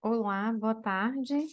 Olá, boa tarde.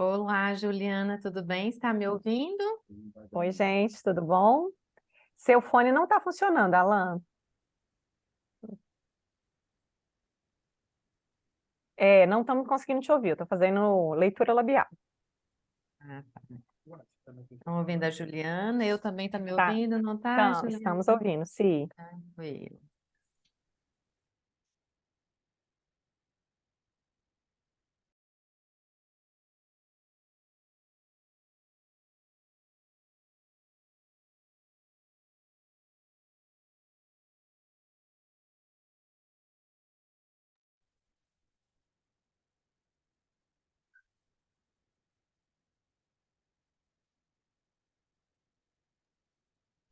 Olá, Juliana, tudo bem? Está me ouvindo? Oi, gente, tudo bom? Seu fone não está funcionando, Alan. Não estamos conseguindo te ouvir. Estou fazendo leitura labial. Ah, tá. Estão ouvindo a Juliana? Eu também está me Tá, ouvindo, não tá, então, Juliana? estamos ouvindo, sim. Tranquilo.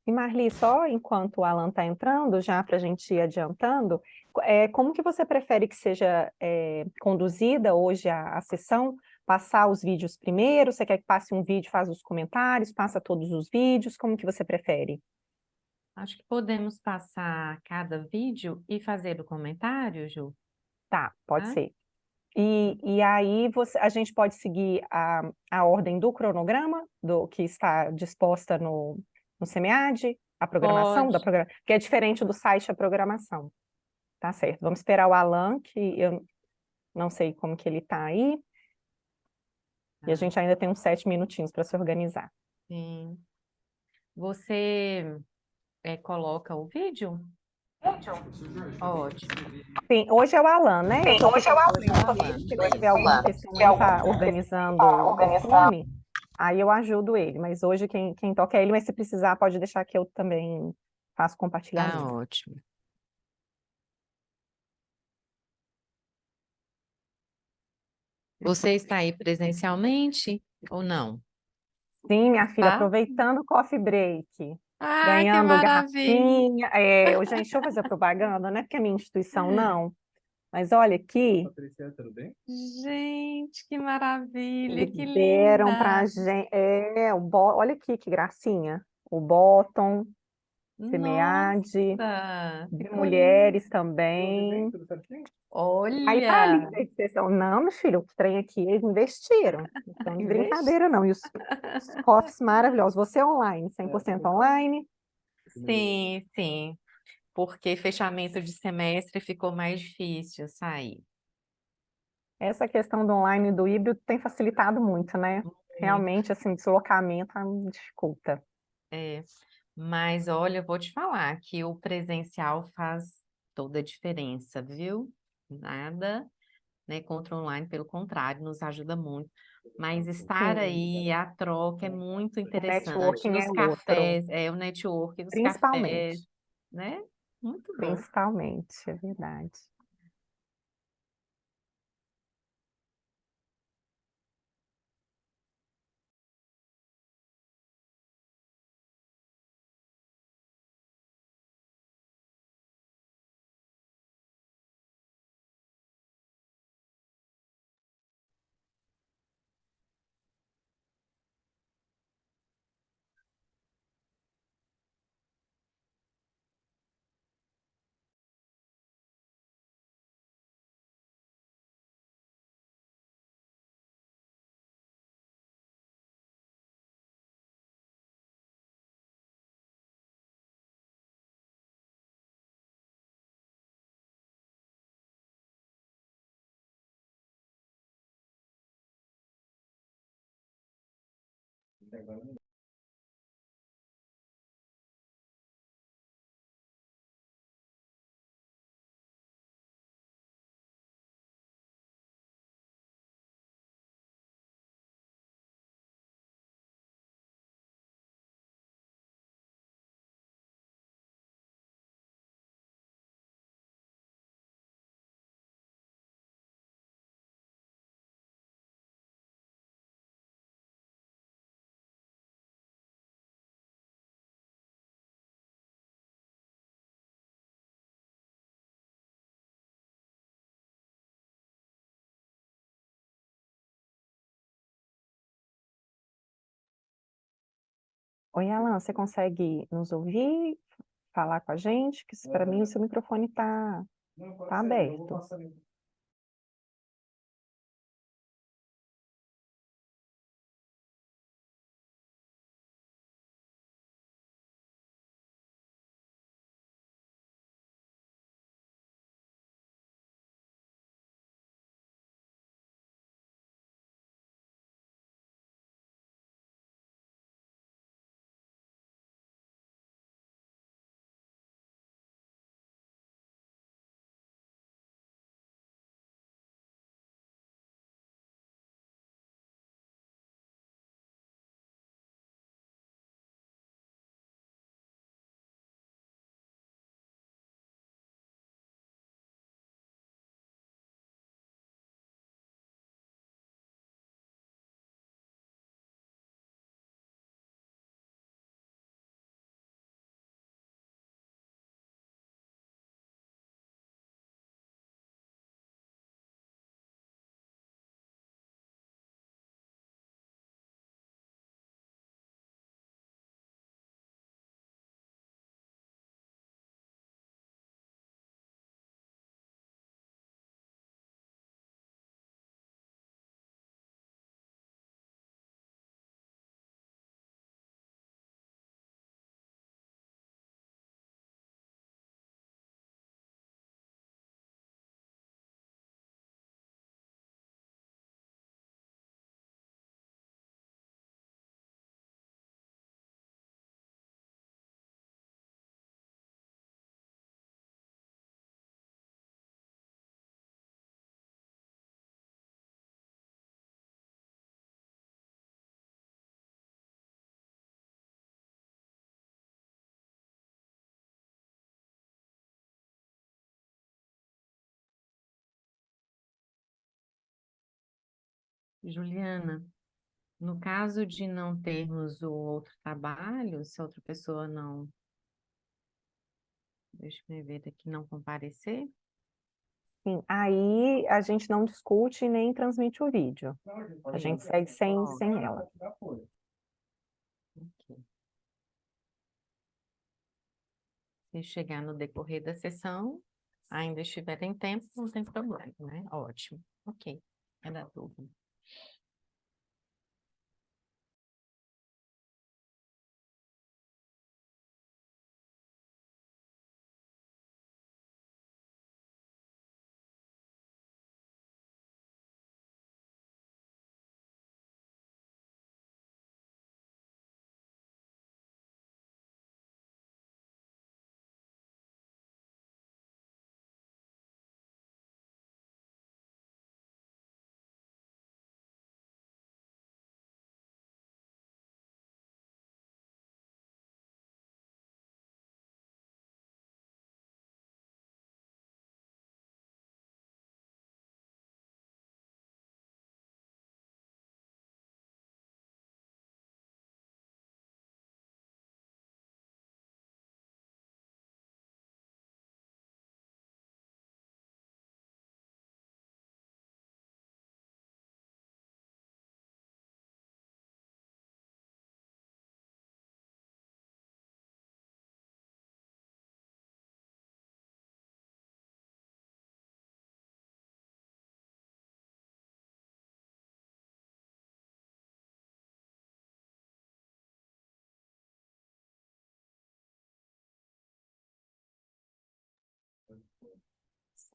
E Marli, só enquanto o Alan está entrando, já para a gente ir adiantando, como que você prefere que seja conduzida hoje a sessão? Passar os vídeos primeiro? Você quer que passe um vídeo, faz os comentários, passa todos os vídeos? Como que você prefere? Acho que podemos passar cada vídeo e fazer o comentário, Ju, Tá, pode tá? ser. E aí a gente pode seguir a ordem do cronograma, do que está disposta no SEMEAD, a programação, Pode. que é diferente do site a programação. Tá certo. Vamos esperar o Alan, que eu não sei como que ele está aí, e a Ah, gente ainda tem uns 7 minutinhos para se organizar. sim. Você coloca o vídeo? Ótimo. Sim, hoje é o Alan, né? Eu Sim, estou aqui hoje é o conferindo Alan. se Isso, tiver alguma isso. questão, ele está organizando o fone, aí eu ajudo ele, mas hoje quem toca é ele, mas se precisar pode deixar que eu também faço Tá compartilhamento. ótimo. Você está aí presencialmente ou não? Sim, minha filha, Tá? aproveitando o coffee break, Ai, que ganhando maravilha! garrafinha. Gente, deixa eu fazer propaganda, não é porque é minha instituição, não. Mas olha aqui, Gente, que maravilha, eles que deram pra linda! gente. Olha aqui que gracinha. O Bottom, Semeade, Nossa, de olha, mulheres também. Aí tá ali, olha, né, de sessão. Não, meu filho, o trem aqui, eles investiram. Não estão de investe. brincadeira, não. E os coffees maravilhosos. Você é online, 100% online. Sim, sim, porque fechamento de semestre ficou mais difícil sair. Essa questão do online e do híbrido tem facilitado muito, né? Muito. Realmente, assim, deslocamento dificulta. É, mas olha, eu vou te falar que o presencial faz toda a diferença, viu? Nada, né, contra o online, pelo contrário, nos ajuda muito. Mas estar Sim, aí, a troca é muito o interessante. networking Nos é outro, cafés, o network, nos cafés, principalmente. né? Muito bom. principalmente, é verdade. Oi, Alan, você consegue nos ouvir, falar com a gente? Que para mim o seu microfone tá aberto. Juliana, no caso de não termos o outro trabalho, se a outra pessoa não, deixa eu ver aqui, não comparecer, Sim, aí a gente não discute nem transmite o vídeo. A gente segue ó, sem ela. ok. Se chegar no decorrer da sessão, ainda estiver em tempo, não tem problema, né? Ótimo. Ok. Era dúvida.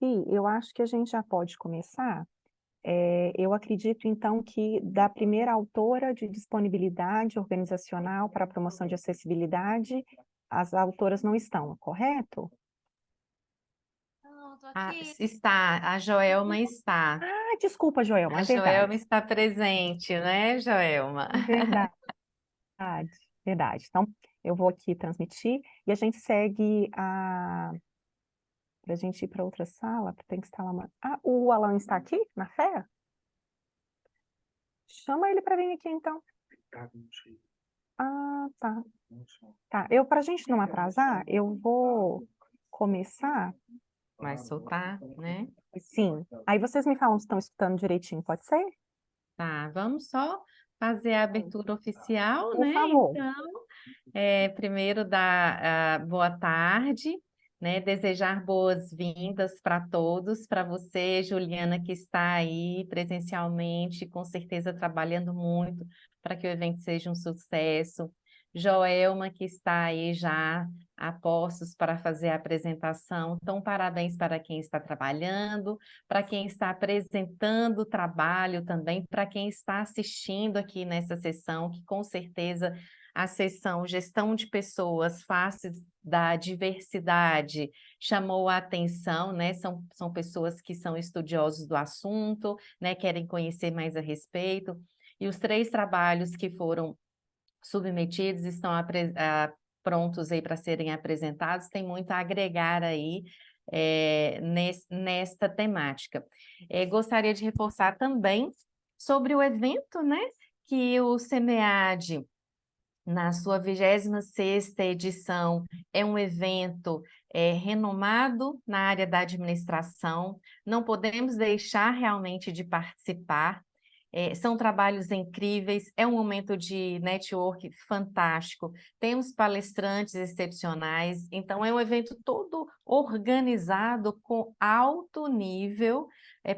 si, eu acho que a gente já pode começar. Eu acredito, então, que da primeira autora de disponibilidade organizacional para a promoção de acessibilidade, as autoras não estão, correto? Não, tô Ah, aqui. está, a Joelma está. Ah, desculpa, Joelma, A é Joelma verdade. está presente, né, Joelma? Verdade, verdade. Então, eu vou aqui transmitir e a gente segue para a gente ir para outra sala, tem que instalar uma... Ah, o Alan está aqui, na fé? Chama ele para vir aqui, então. Ah, tá. Tá, para a gente não atrasar, eu vou começar. Vai soltar, né? Sim. Aí vocês me falam se estão escutando direitinho, pode ser? Tá, vamos só fazer a abertura oficial, Por né? favor. Então, primeiro dar boa tarde, né? Desejar boas-vindas para todos, para você, Juliana, que está aí presencialmente, com certeza trabalhando muito para que o evento seja um sucesso. Joelma, que está aí já a postos para fazer a apresentação. Então, parabéns para quem está trabalhando, para quem está apresentando o trabalho também, para quem está assistindo aqui nessa sessão, que com certeza a sessão Gestão de Pessoas, Faces da Diversidade, chamou a atenção, né? São pessoas que são estudiosos do assunto, né? Querem conhecer mais a respeito. E os 3 trabalhos que foram submetidos estão prontos aí para serem apresentados, tem muito a agregar aí nesta temática. Gostaria de reforçar também sobre o evento, né? Que o SEMEAD, na sua 26ª edição, é um evento renomado na área da administração, não podemos deixar realmente de participar, são trabalhos incríveis, é um momento de network fantástico, temos palestrantes excepcionais, então é um evento todo organizado com alto nível,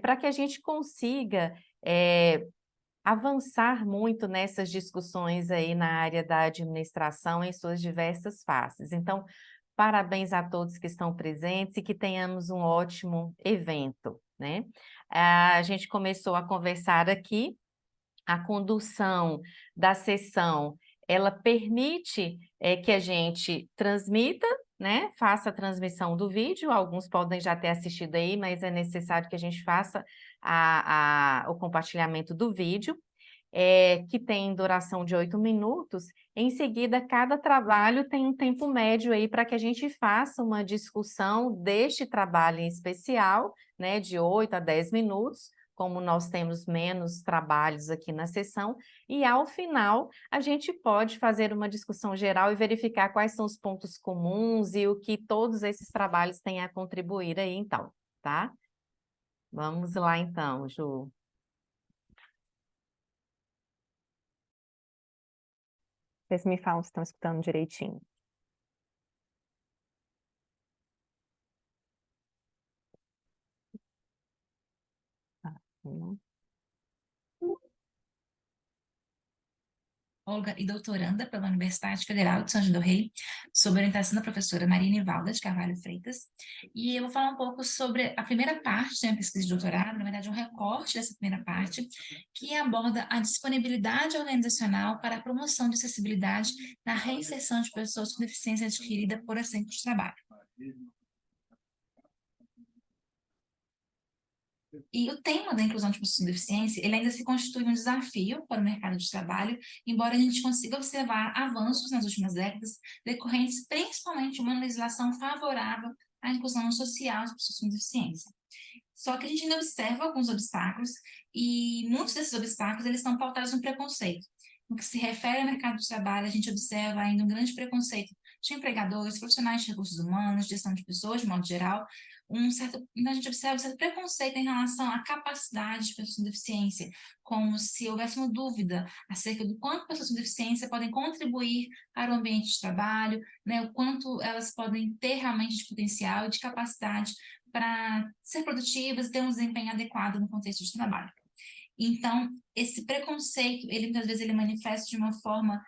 para que a gente consiga avançar muito nessas discussões aí na área da administração em suas diversas faces. Então, parabéns a todos que estão presentes e que tenhamos um ótimo evento, né? A gente começou a conversar aqui, a condução da sessão, ela permite que a gente transmita, né? Faça a transmissão do vídeo, alguns podem já ter assistido aí, mas é necessário que a gente faça o compartilhamento do vídeo, que tem duração de 8 minutos. Em seguida, cada trabalho tem um tempo médio aí para que a gente faça uma discussão deste trabalho em especial, né? De 8 a 10 minutos, como nós temos menos trabalhos aqui na sessão, e ao final a gente pode fazer uma discussão geral e verificar quais são os pontos comuns e o que todos esses trabalhos têm a contribuir aí, então, tá? Vamos lá então, Ju. Vocês me falam se estão escutando direitinho. Tá. Olga e doutoranda pela Universidade Federal de São João del Rei, sob orientação da professora Marina Valda de Carvalho Freitas. E eu vou falar um pouco sobre a primeira parte da minha pesquisa de doutorado, na verdade um recorte dessa primeira parte, que aborda a disponibilidade organizacional para a promoção de acessibilidade na reinserção de pessoas com deficiência adquirida por acidente de trabalho. E o tema da inclusão de pessoas com deficiência, ele ainda se constitui um desafio para o mercado de trabalho, embora a gente consiga observar avanços nas últimas décadas, decorrentes principalmente de uma legislação favorável à inclusão social das pessoas com deficiência. Só que a gente ainda observa alguns obstáculos, e muitos desses obstáculos eles estão pautados no preconceito. No que se refere ao mercado de trabalho, a gente observa ainda um grande preconceito de empregadores, profissionais de recursos humanos, gestão de pessoas, de modo geral, a gente observa um certo preconceito em relação à capacidade de pessoas com deficiência, como se houvesse uma dúvida acerca do quanto pessoas com deficiência podem contribuir para o ambiente de trabalho, né, o quanto elas podem ter realmente de potencial e de capacidade para ser produtivas e ter um desempenho adequado no contexto de trabalho. Então, esse preconceito, ele muitas vezes ele manifesta de uma forma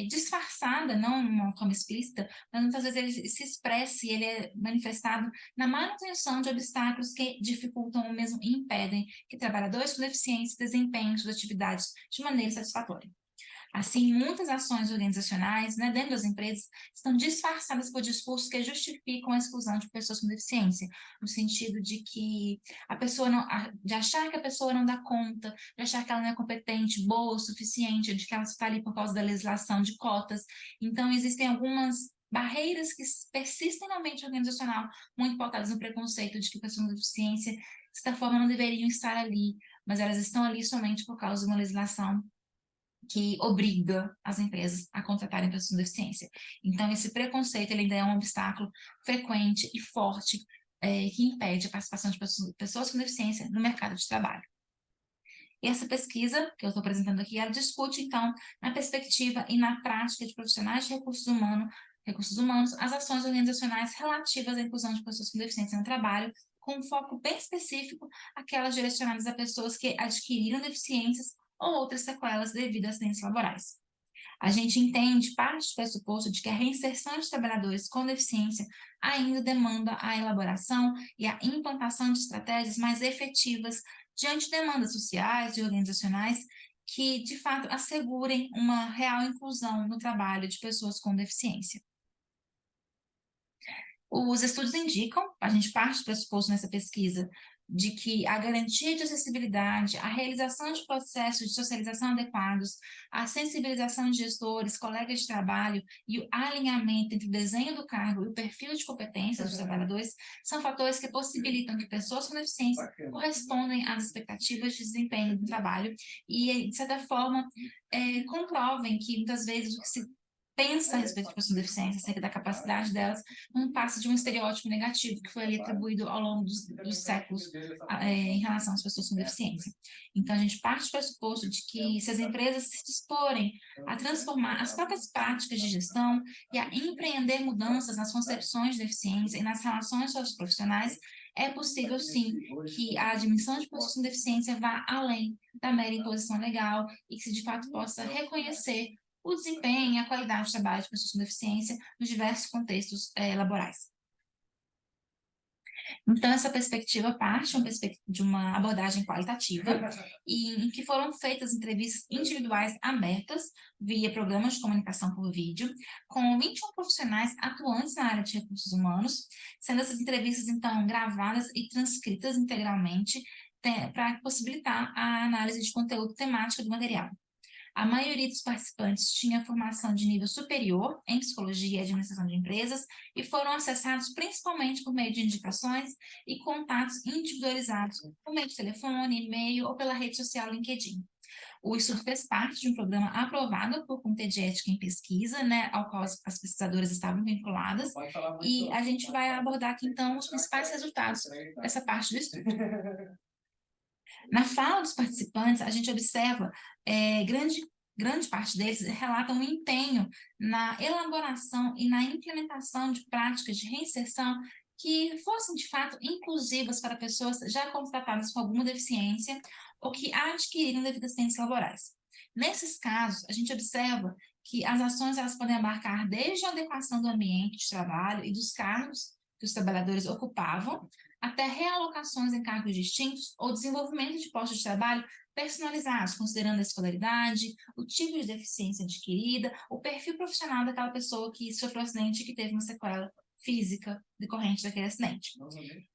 disfarçada, não de uma forma explícita, mas muitas vezes ele se expressa e ele é manifestado na manutenção de obstáculos que dificultam ou mesmo impedem que trabalhadores com deficiência desempenhem suas atividades de maneira satisfatória. Assim, muitas ações organizacionais, né, dentro das empresas, estão disfarçadas por discursos que justificam a exclusão de pessoas com deficiência, no sentido de que a pessoa não, de achar que a pessoa não dá conta, de achar que ela não é competente, boa o suficiente, de que ela está ali por causa da legislação de cotas. Então, existem algumas barreiras que persistem na mente organizacional, muito pautadas no preconceito de que pessoas com deficiência, de certa forma, não deveriam estar ali, mas elas estão ali somente por causa de uma legislação que obriga as empresas a contratarem pessoas com deficiência. Então, esse preconceito ele ainda é um obstáculo frequente e forte que impede a participação de pessoas com deficiência no mercado de trabalho. E essa pesquisa que eu estou apresentando aqui, ela discute, então, na perspectiva e na prática de profissionais de recursos humanos, as ações organizacionais relativas à inclusão de pessoas com deficiência no trabalho, com um foco bem específico, aquelas direcionadas a pessoas que adquiriram deficiências ou outras sequelas devido a acidentes laborais. A gente entende parte do pressuposto de que a reinserção de trabalhadores com deficiência ainda demanda a elaboração e a implantação de estratégias mais efetivas diante de demandas sociais e organizacionais que, de fato, assegurem uma real inclusão no trabalho de pessoas com deficiência. Os estudos indicam, a gente parte do pressuposto nessa pesquisa, de que a garantia de acessibilidade, a realização de processos de socialização adequados, a sensibilização de gestores, colegas de trabalho e o alinhamento entre o desenho do cargo e o perfil de competências dos trabalhadores são fatores que possibilitam que pessoas com deficiência correspondem às expectativas de desempenho do trabalho e, de certa forma, comprovem que, muitas vezes, o que se pensa a respeito de pessoas com deficiência, acerca da capacidade delas, não passa de um estereótipo negativo que foi ali atribuído ao longo dos séculos em relação às pessoas com deficiência. Então, a gente parte do pressuposto de que se as empresas se disporem a transformar as próprias práticas de gestão e a empreender mudanças nas concepções de deficiência e nas relações socioprofissionais, é possível, sim, que a admissão de pessoas com deficiência vá além da mera imposição legal e que se, de fato, possa reconhecer o desempenho e a qualidade de trabalho de pessoas com deficiência nos diversos contextos laborais. Então, essa perspectiva parte de uma abordagem qualitativa em que foram feitas entrevistas individuais abertas via programas de comunicação por vídeo, com 21 profissionais atuantes na área de recursos humanos, sendo essas entrevistas, então, gravadas e transcritas integralmente para possibilitar a análise de conteúdo temático do material. A maioria dos participantes tinha formação de nível superior em psicologia e administração de empresas e foram acessados principalmente por meio de indicações e contatos individualizados por meio de telefone, e-mail ou pela rede social LinkedIn. O estudo fez parte de um programa aprovado por Comitê de Ética em Pesquisa, né, ao qual as pesquisadoras estavam vinculadas, e a gente vai abordar aqui, então, os principais resultados dessa parte do estudo. Na fala dos participantes, a gente observa grande parte deles relatam um empenho na elaboração e na implementação de práticas de reinserção que fossem, de fato, inclusivas para pessoas já constatadas com alguma deficiência ou que adquiriram devido a acidentes laborais. Nesses casos, a gente observa que as ações elas podem abarcar desde a adequação do ambiente de trabalho e dos cargos que os trabalhadores ocupavam, até realocações em cargos distintos ou desenvolvimento de postos de trabalho personalizados, considerando a escolaridade, o tipo de deficiência adquirida, o perfil profissional daquela pessoa que sofreu acidente e que teve uma sequela física decorrente daquele acidente.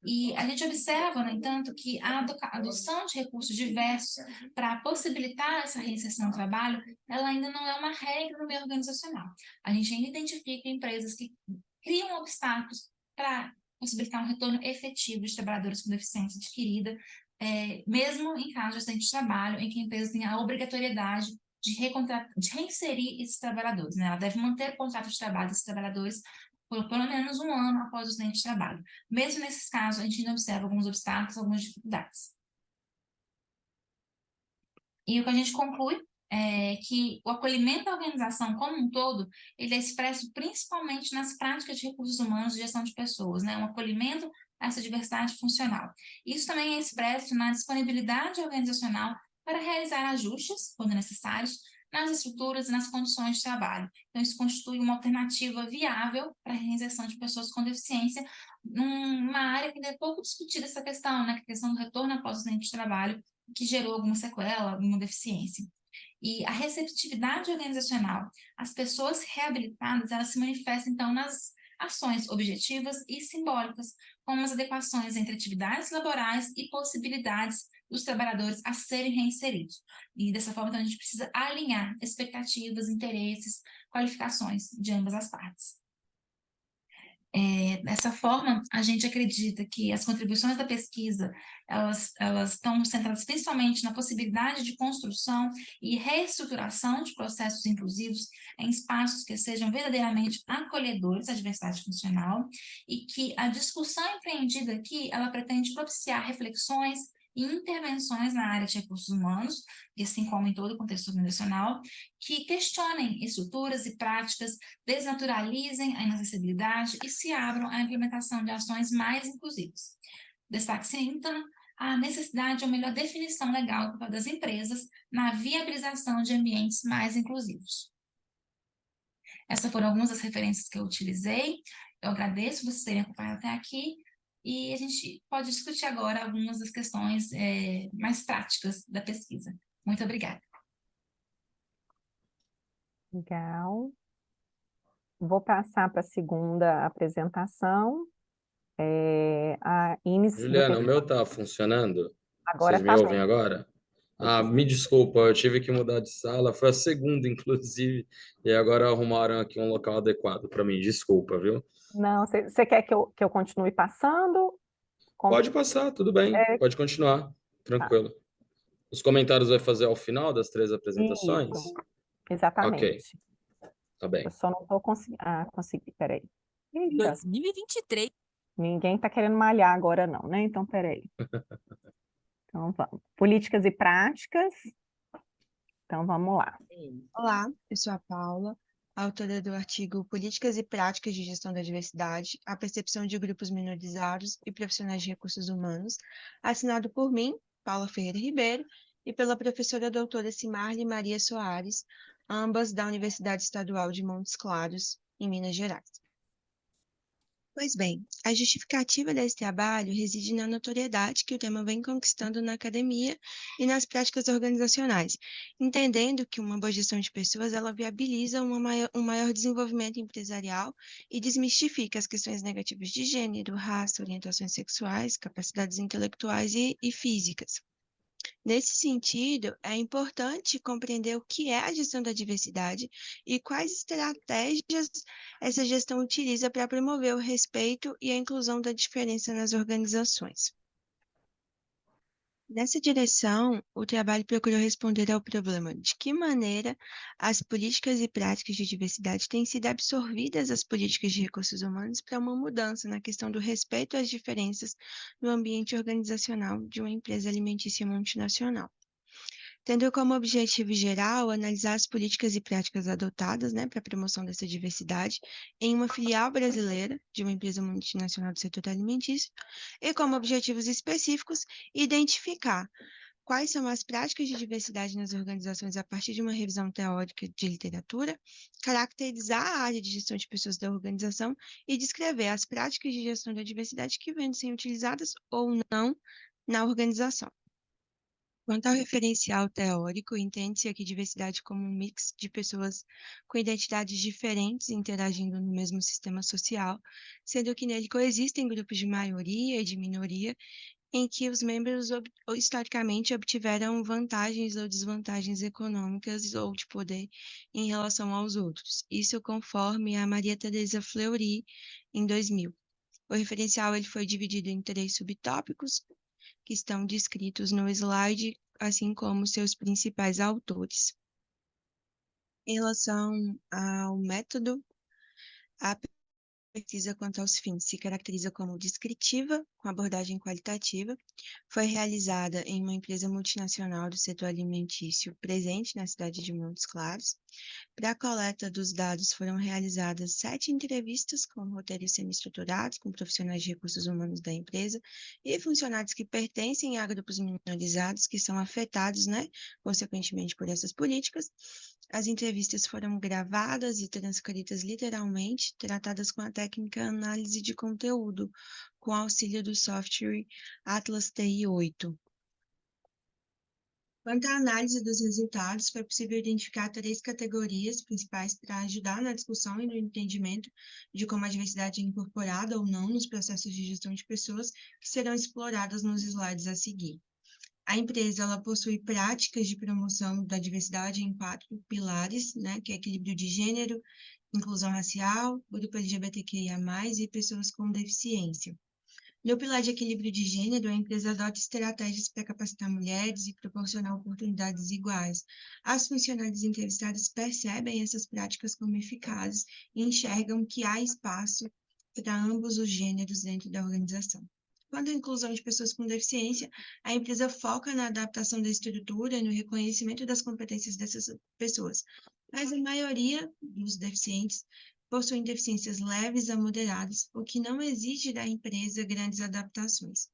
E a gente observa, no entanto, que a adoção de recursos diversos para possibilitar essa reinserção no trabalho, ela ainda não é uma regra no meio organizacional. A gente ainda identifica empresas que criam obstáculos para possibilitar um retorno efetivo de trabalhadores com deficiência adquirida, mesmo em caso de acidente de trabalho, em que a empresa tem a obrigatoriedade de reinserir esses trabalhadores, né? Ela deve manter o contrato de trabalho desses trabalhadores por pelo menos um ano após o acidente de trabalho. Mesmo nesses casos, a gente ainda observa alguns obstáculos, algumas dificuldades. E o que a gente conclui é que o acolhimento da organização como um todo, ele é expresso principalmente nas práticas de recursos humanos e gestão de pessoas, né? Um acolhimento a essa diversidade funcional. Isso também é expresso na disponibilidade organizacional para realizar ajustes, quando necessários, nas estruturas e nas condições de trabalho. Então, isso constitui uma alternativa viável para a reinserção de pessoas com deficiência numa área que ainda é pouco discutida essa questão, né, que é a questão do retorno após o acidente de trabalho, que gerou alguma sequela, alguma deficiência. E a receptividade organizacional, as pessoas reabilitadas, elas se manifestam, então, nas ações objetivas e simbólicas, como as adequações entre atividades laborais e possibilidades dos trabalhadores a serem reinseridos. E dessa forma, então, a gente precisa alinhar expectativas, interesses, qualificações de ambas as partes. Dessa forma, a gente acredita que as contribuições da pesquisa, elas estão centradas principalmente na possibilidade de construção e reestruturação de processos inclusivos em espaços que sejam verdadeiramente acolhedores à diversidade funcional e que a discussão empreendida aqui, ela pretende propiciar reflexões e intervenções na área de recursos humanos, e assim como em todo o contexto organizacional, que questionem estruturas e práticas, desnaturalizem a inacessibilidade e se abram à implementação de ações mais inclusivas. Destaque-se, então, a necessidade de uma melhor definição legal do papel das empresas na viabilização de ambientes mais inclusivos. Essas foram algumas das referências que eu utilizei. Eu agradeço vocês terem acompanhado até aqui e a gente pode discutir agora algumas das questões mais práticas da pesquisa. Muito obrigada. Legal. Vou passar para a segunda apresentação. A Inês do Juliana, o TCC. meu tá funcionando? Agora Vocês me está ouvem bem. agora? Ah, me desculpa, eu tive que mudar de sala, foi a segunda, inclusive, e agora arrumaram aqui um local adequado para mim. Desculpa, viu? Não, você quer que eu continue passando? Pode passar, tudo bem, É, pode continuar, tá. tranquilo. Os comentários vai fazer ao final das 3 apresentações? Isso, Ok, exatamente. tá Eu bem. só não estou conseguindo. Ah, consegui, peraí. Eita, 2023. ninguém está querendo malhar agora, não, né? Então, peraí. Então, vamos. Políticas e práticas. Então, vamos lá. Olá, eu sou a Paula, autora do artigo Políticas e Práticas de Gestão da Diversidade, a Percepção de Grupos Minorizados e Profissionais de Recursos Humanos, assinado por mim, Paula Ferreira Ribeiro, e pela professora doutora Cimarli Maria Soares, ambas da Universidade Estadual de Montes Claros, em Minas Gerais. Pois bem, a justificativa desse trabalho reside na notoriedade que o tema vem conquistando na academia e nas práticas organizacionais, entendendo que uma boa gestão de pessoas ela viabiliza um maior desenvolvimento empresarial e desmistifica as questões negativas de gênero, raça, orientações sexuais, capacidades intelectuais e físicas. Nesse sentido, é importante compreender o que é a gestão da diversidade e quais estratégias essa gestão utiliza para promover o respeito e a inclusão da diferença nas organizações. Nessa direção, o trabalho procurou responder ao problema de que maneira as políticas e práticas de diversidade têm sido absorvidas às políticas de recursos humanos para uma mudança na questão do respeito às diferenças no ambiente organizacional de uma empresa alimentícia multinacional. Tendo como objetivo geral analisar as políticas e práticas adotadas, para a promoção dessa diversidade em uma filial brasileira de uma empresa multinacional do setor alimentício, e como objetivos específicos, identificar quais são as práticas de diversidade nas organizações a partir de uma revisão teórica de literatura, caracterizar a área de gestão de pessoas da organização e descrever as práticas de gestão da diversidade que vêm sendo utilizadas ou não na organização. Quanto ao referencial teórico, entende-se aqui diversidade como um mix de pessoas com identidades diferentes interagindo no mesmo sistema social, sendo que nele coexistem grupos de maioria e de minoria, em que os membros historicamente obtiveram vantagens ou desvantagens econômicas ou de poder em relação aos outros. Isso conforme a Maria Teresa Fleury, em 2000. O referencial ele foi dividido em 3 subtópicos, que estão descritos no slide, assim como seus principais autores. Em relação ao método, a pesquisa quanto aos fins se caracteriza como descritiva, com abordagem qualitativa. Foi realizada em uma empresa multinacional do setor alimentício presente na cidade de Montes Claros. Para a coleta dos dados foram realizadas 7 entrevistas com roteiros semi-estruturados com profissionais de recursos humanos da empresa e funcionários que pertencem a grupos minorizados que são afetados, né, consequentemente por essas políticas. As entrevistas foram gravadas e transcritas literalmente, tratadas com a técnica análise de conteúdo, com auxílio do software Atlas TI 8. Quanto à análise dos resultados, foi possível identificar 3 categorias principais para ajudar na discussão e no entendimento de como a diversidade é incorporada ou não nos processos de gestão de pessoas, que serão exploradas nos slides a seguir. A empresa ela possui práticas de promoção da diversidade em 4 pilares, né, que é equilíbrio de gênero, inclusão racial, grupo LGBTQIA+, e pessoas com deficiência. No pilar de equilíbrio de gênero, a empresa adota estratégias para capacitar mulheres e proporcionar oportunidades iguais. As funcionárias entrevistadas percebem essas práticas como eficazes e enxergam que há espaço para ambos os gêneros dentro da organização. Quanto à inclusão de pessoas com deficiência, a empresa foca na adaptação da estrutura e no reconhecimento das competências dessas pessoas. Mas a maioria dos deficientes possuem deficiências leves a moderadas, o que não exige da empresa grandes adaptações.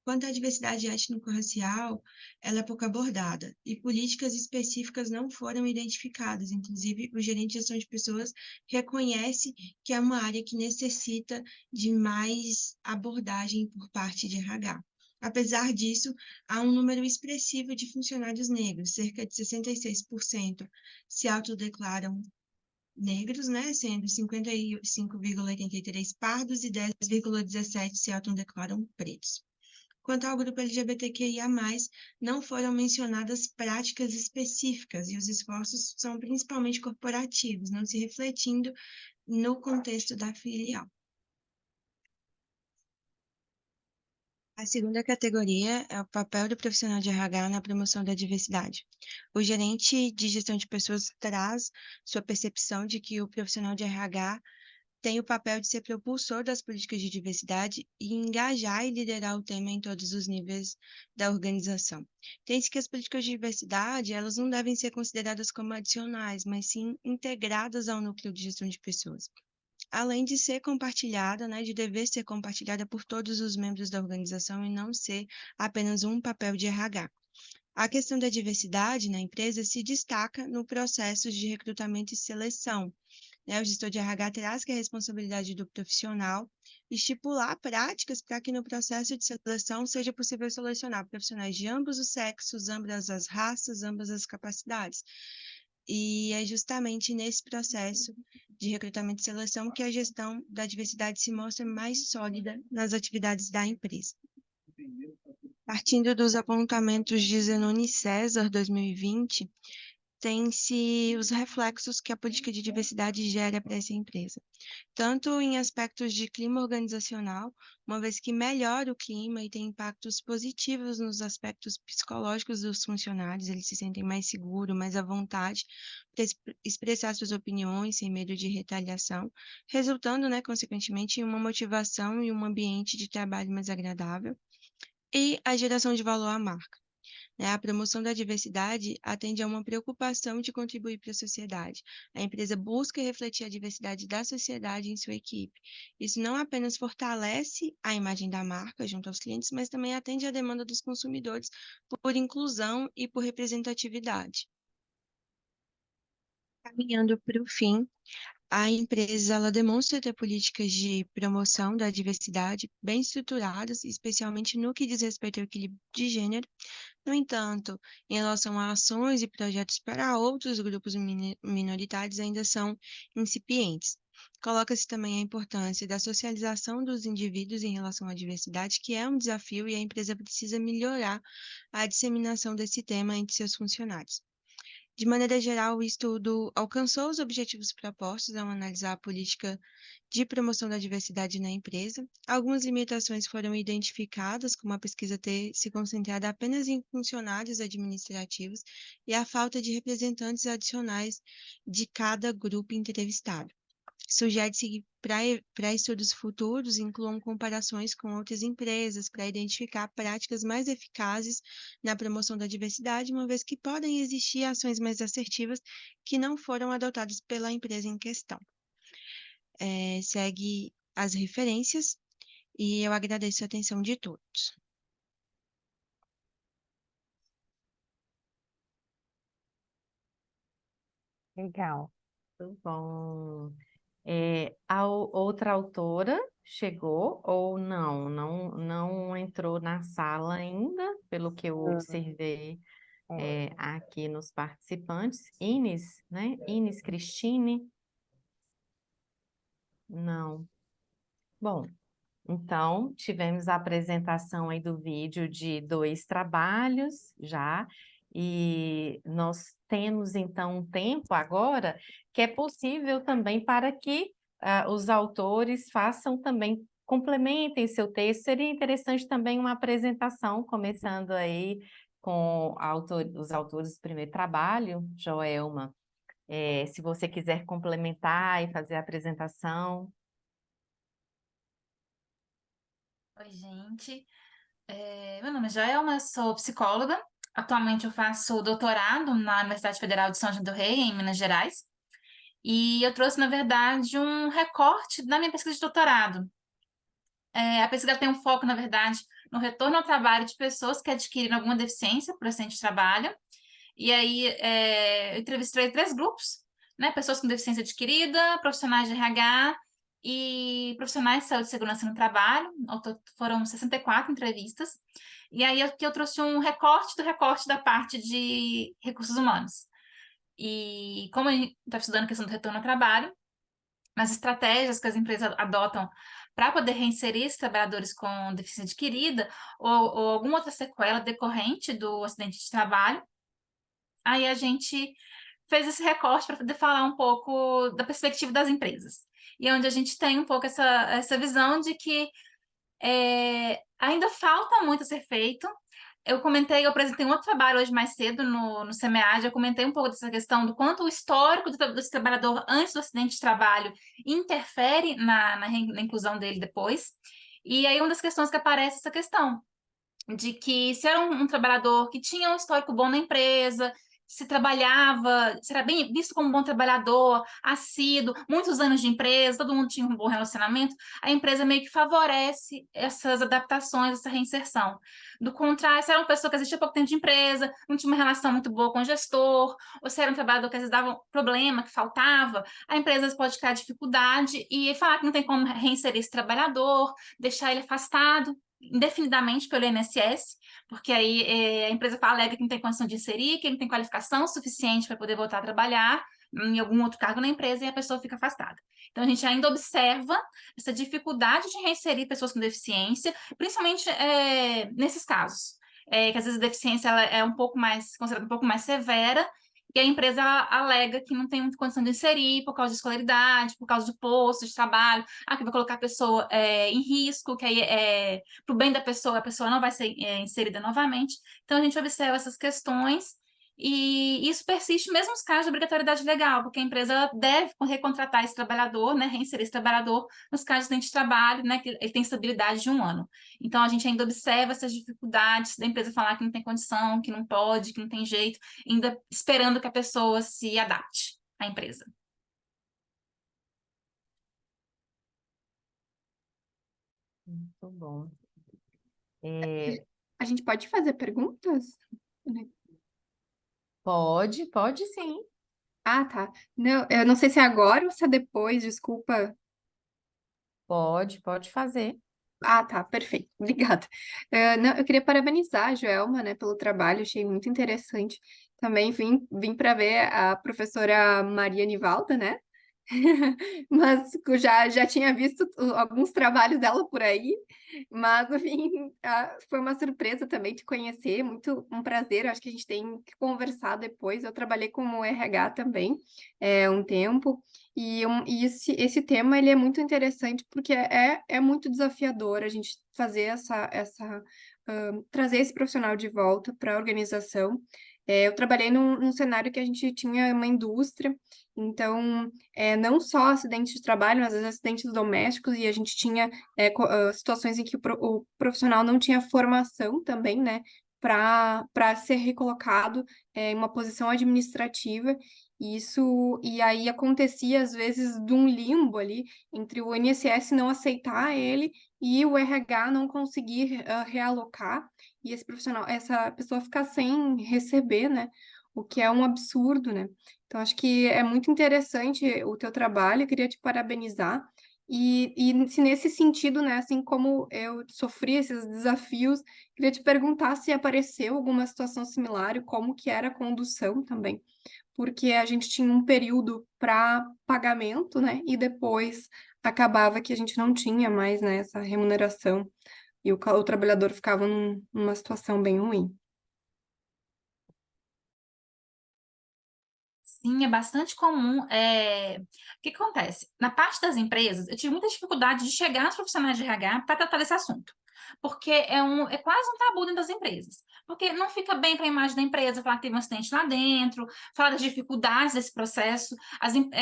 Quanto à diversidade étnico-racial, ela é pouco abordada e políticas específicas não foram identificadas. Inclusive, o gerente de gestão de pessoas reconhece que é uma área que necessita de mais abordagem por parte de RH. Apesar disso, há um número expressivo de funcionários negros, cerca de 66% se autodeclaram negros, né, sendo 55,83 pardos e 10,17 se autodeclaram pretos. Quanto ao grupo LGBTQIA+, não foram mencionadas práticas específicas e os esforços são principalmente corporativos, não se refletindo no contexto da filial. A segunda categoria é o papel do profissional de RH na promoção da diversidade. O gerente de gestão de pessoas traz sua percepção de que o profissional de RH tem o papel de ser propulsor das políticas de diversidade e engajar e liderar o tema em todos os níveis da organização. Tem-se que as políticas de diversidade, elas não devem ser consideradas como adicionais, mas sim integradas ao núcleo de gestão de pessoas. Além de ser compartilhada, né, de dever ser compartilhada por todos os membros da organização e não ser apenas um papel de RH. A questão da diversidade na empresa se destaca no processo de recrutamento e seleção, né? O gestor de RH traz que a responsabilidade do profissional estipular práticas para que no processo de seleção seja possível selecionar profissionais de ambos os sexos, ambas as raças, ambas as capacidades. E é justamente nesse processo de recrutamento e seleção que a gestão da diversidade se mostra mais sólida nas atividades da empresa. Partindo dos apontamentos de Zenoni César 2020, tem-se os reflexos que a política de diversidade gera para essa empresa, tanto em aspectos de clima organizacional, uma vez que melhora o clima e tem impactos positivos nos aspectos psicológicos dos funcionários, eles se sentem mais seguros, mais à vontade para expressar suas opiniões sem medo de retaliação, resultando, né, consequentemente, em uma motivação e um ambiente de trabalho mais agradável, e a geração de valor à marca. A promoção da diversidade atende a uma preocupação de contribuir para a sociedade. A empresa busca refletir a diversidade da sociedade em sua equipe. Isso não apenas fortalece a imagem da marca junto aos clientes, mas também atende à demanda dos consumidores por inclusão e por representatividade. Caminhando para o fim, a empresa ela demonstra ter políticas de promoção da diversidade bem estruturadas, especialmente no que diz respeito ao equilíbrio de gênero. No entanto, em relação a ações e projetos para outros grupos minoritários, ainda são incipientes. Coloca-se também a importância da socialização dos indivíduos em relação à diversidade, que é um desafio e a empresa precisa melhorar a disseminação desse tema entre seus funcionários. De maneira geral, o estudo alcançou os objetivos propostos ao analisar a política de promoção da diversidade na empresa. Algumas limitações foram identificadas, como a pesquisa ter se concentrado apenas em funcionários administrativos e a falta de representantes adicionais de cada grupo entrevistado. Sugere-se que para estudos futuros incluam comparações com outras empresas para identificar práticas mais eficazes na promoção da diversidade, uma vez que podem existir ações mais assertivas que não foram adotadas pela empresa em questão. Segue as referências e eu agradeço a atenção de todos. Legal. Muito bom. A outra autora chegou ou não? Não entrou na sala ainda, pelo que eu observei aqui nos participantes. Ines, né? Ines Cristine? Não. Bom, então tivemos a apresentação aí do vídeo de 2 trabalhos já, e nós temos então um tempo agora que é possível também para que os autores façam também, complementem seu texto. Seria interessante também uma apresentação, começando aí com os autores do primeiro trabalho. Joelma, se você quiser complementar e fazer a apresentação. Oi, gente. Meu nome é Joelma, sou psicóloga. Atualmente eu faço doutorado na Universidade Federal de São João do Rei, em Minas Gerais. E eu trouxe, na verdade, um recorte da minha pesquisa de doutorado. A pesquisa tem um foco, na verdade, no retorno ao trabalho de pessoas que adquiriram alguma deficiência por acidente de trabalho. E aí, eu entrevistei 3 grupos, né? Pessoas com deficiência adquirida, profissionais de RH e profissionais de saúde e segurança no trabalho. Foram 64 entrevistas. E aí, aqui eu trouxe um recorte do recorte da parte de recursos humanos. E como a gente está estudando a questão do retorno ao trabalho, as estratégias que as empresas adotam para poder reinserir esses trabalhadores com deficiência adquirida ou alguma outra sequela decorrente do acidente de trabalho. Aí a gente fez esse recorte para poder falar um pouco da perspectiva das empresas. E é onde a gente tem um pouco essa visão de que ainda falta muito a ser feito. Eu apresentei um outro trabalho hoje mais cedo no SEMEAD, eu comentei um pouco dessa questão do quanto o histórico desse trabalhador antes do acidente de trabalho interfere na inclusão dele depois. E aí uma das questões que aparece é essa questão de que se era um trabalhador que tinha um histórico bom na empresa, se era bem visto como um bom trabalhador, assíduo, muitos anos de empresa, todo mundo tinha um bom relacionamento, a empresa meio que favorece essas adaptações, essa reinserção. Do contrário, se era uma pessoa que existia pouco tempo de empresa, não tinha uma relação muito boa com o gestor, ou se era um trabalhador que às vezes dava um problema, que faltava, a empresa pode criar dificuldade e falar que não tem como reinserir esse trabalhador, deixar ele afastado indefinidamente pelo INSS, porque aí a empresa alega que não tem condição de inserir, que ele não tem qualificação suficiente para poder voltar a trabalhar em algum outro cargo na empresa e a pessoa fica afastada. Então, a gente ainda observa essa dificuldade de reinserir pessoas com deficiência, principalmente nesses casos, que às vezes a deficiência ela é considerada um pouco mais severa, e a empresa alega que não tem muita condição de inserir por causa de escolaridade, por causa de posto de trabalho, que vai colocar a pessoa em risco, que aí para o bem da pessoa, a pessoa não vai ser inserida novamente. Então, a gente observa essas questões e isso persiste mesmo nos casos de obrigatoriedade legal, porque a empresa deve recontratar esse trabalhador, né, reinserir esse trabalhador nos casos de acidente de trabalho, né, que ele tem estabilidade de 1 ano. Então, a gente ainda observa essas dificuldades da empresa falar que não tem condição, que não pode, que não tem jeito, ainda esperando que a pessoa se adapte à empresa. Muito bom. A gente pode fazer perguntas? Pode sim. Ah, tá. Não, eu não sei se é agora ou se é depois, desculpa. Pode fazer. Ah, tá, perfeito. Obrigada. Não, eu queria parabenizar a Joelma, né, pelo trabalho, achei muito interessante. Também vim para ver a professora Maria Nivalda, né? Mas já tinha visto alguns trabalhos dela por aí, mas enfim, foi uma surpresa também te conhecer, muito um prazer, acho que a gente tem que conversar depois. Eu trabalhei como RH também um tempo, e esse tema ele é muito interessante porque é muito desafiador a gente fazer trazer esse profissional de volta para a organização. Eu trabalhei num cenário que a gente tinha uma indústria, então, não só acidentes de trabalho, mas às vezes acidentes domésticos, e a gente tinha situações em que o profissional não tinha formação também, né, para ser recolocado em uma posição administrativa, e aí acontecia, às vezes, de um limbo ali, entre o INSS não aceitar ele e o RH não conseguir realocar, e essa pessoa ficar sem receber, né? O que é um absurdo, né? Então, acho que é muito interessante o teu trabalho, eu queria te parabenizar. E se nesse sentido, né, assim como eu sofri esses desafios, queria te perguntar se apareceu alguma situação similar e como que era a condução também, porque a gente tinha um período para pagamento, né, e depois acabava que a gente não tinha mais, né, essa remuneração e o trabalhador ficava numa situação bem ruim. Sim, é bastante comum. O que acontece? Na parte das empresas, eu tive muita dificuldade de chegar aos profissionais de RH para tratar desse assunto, porque é quase um tabu dentro das empresas. Porque não fica bem para a imagem da empresa falar que teve um acidente lá dentro, falar das dificuldades desse processo.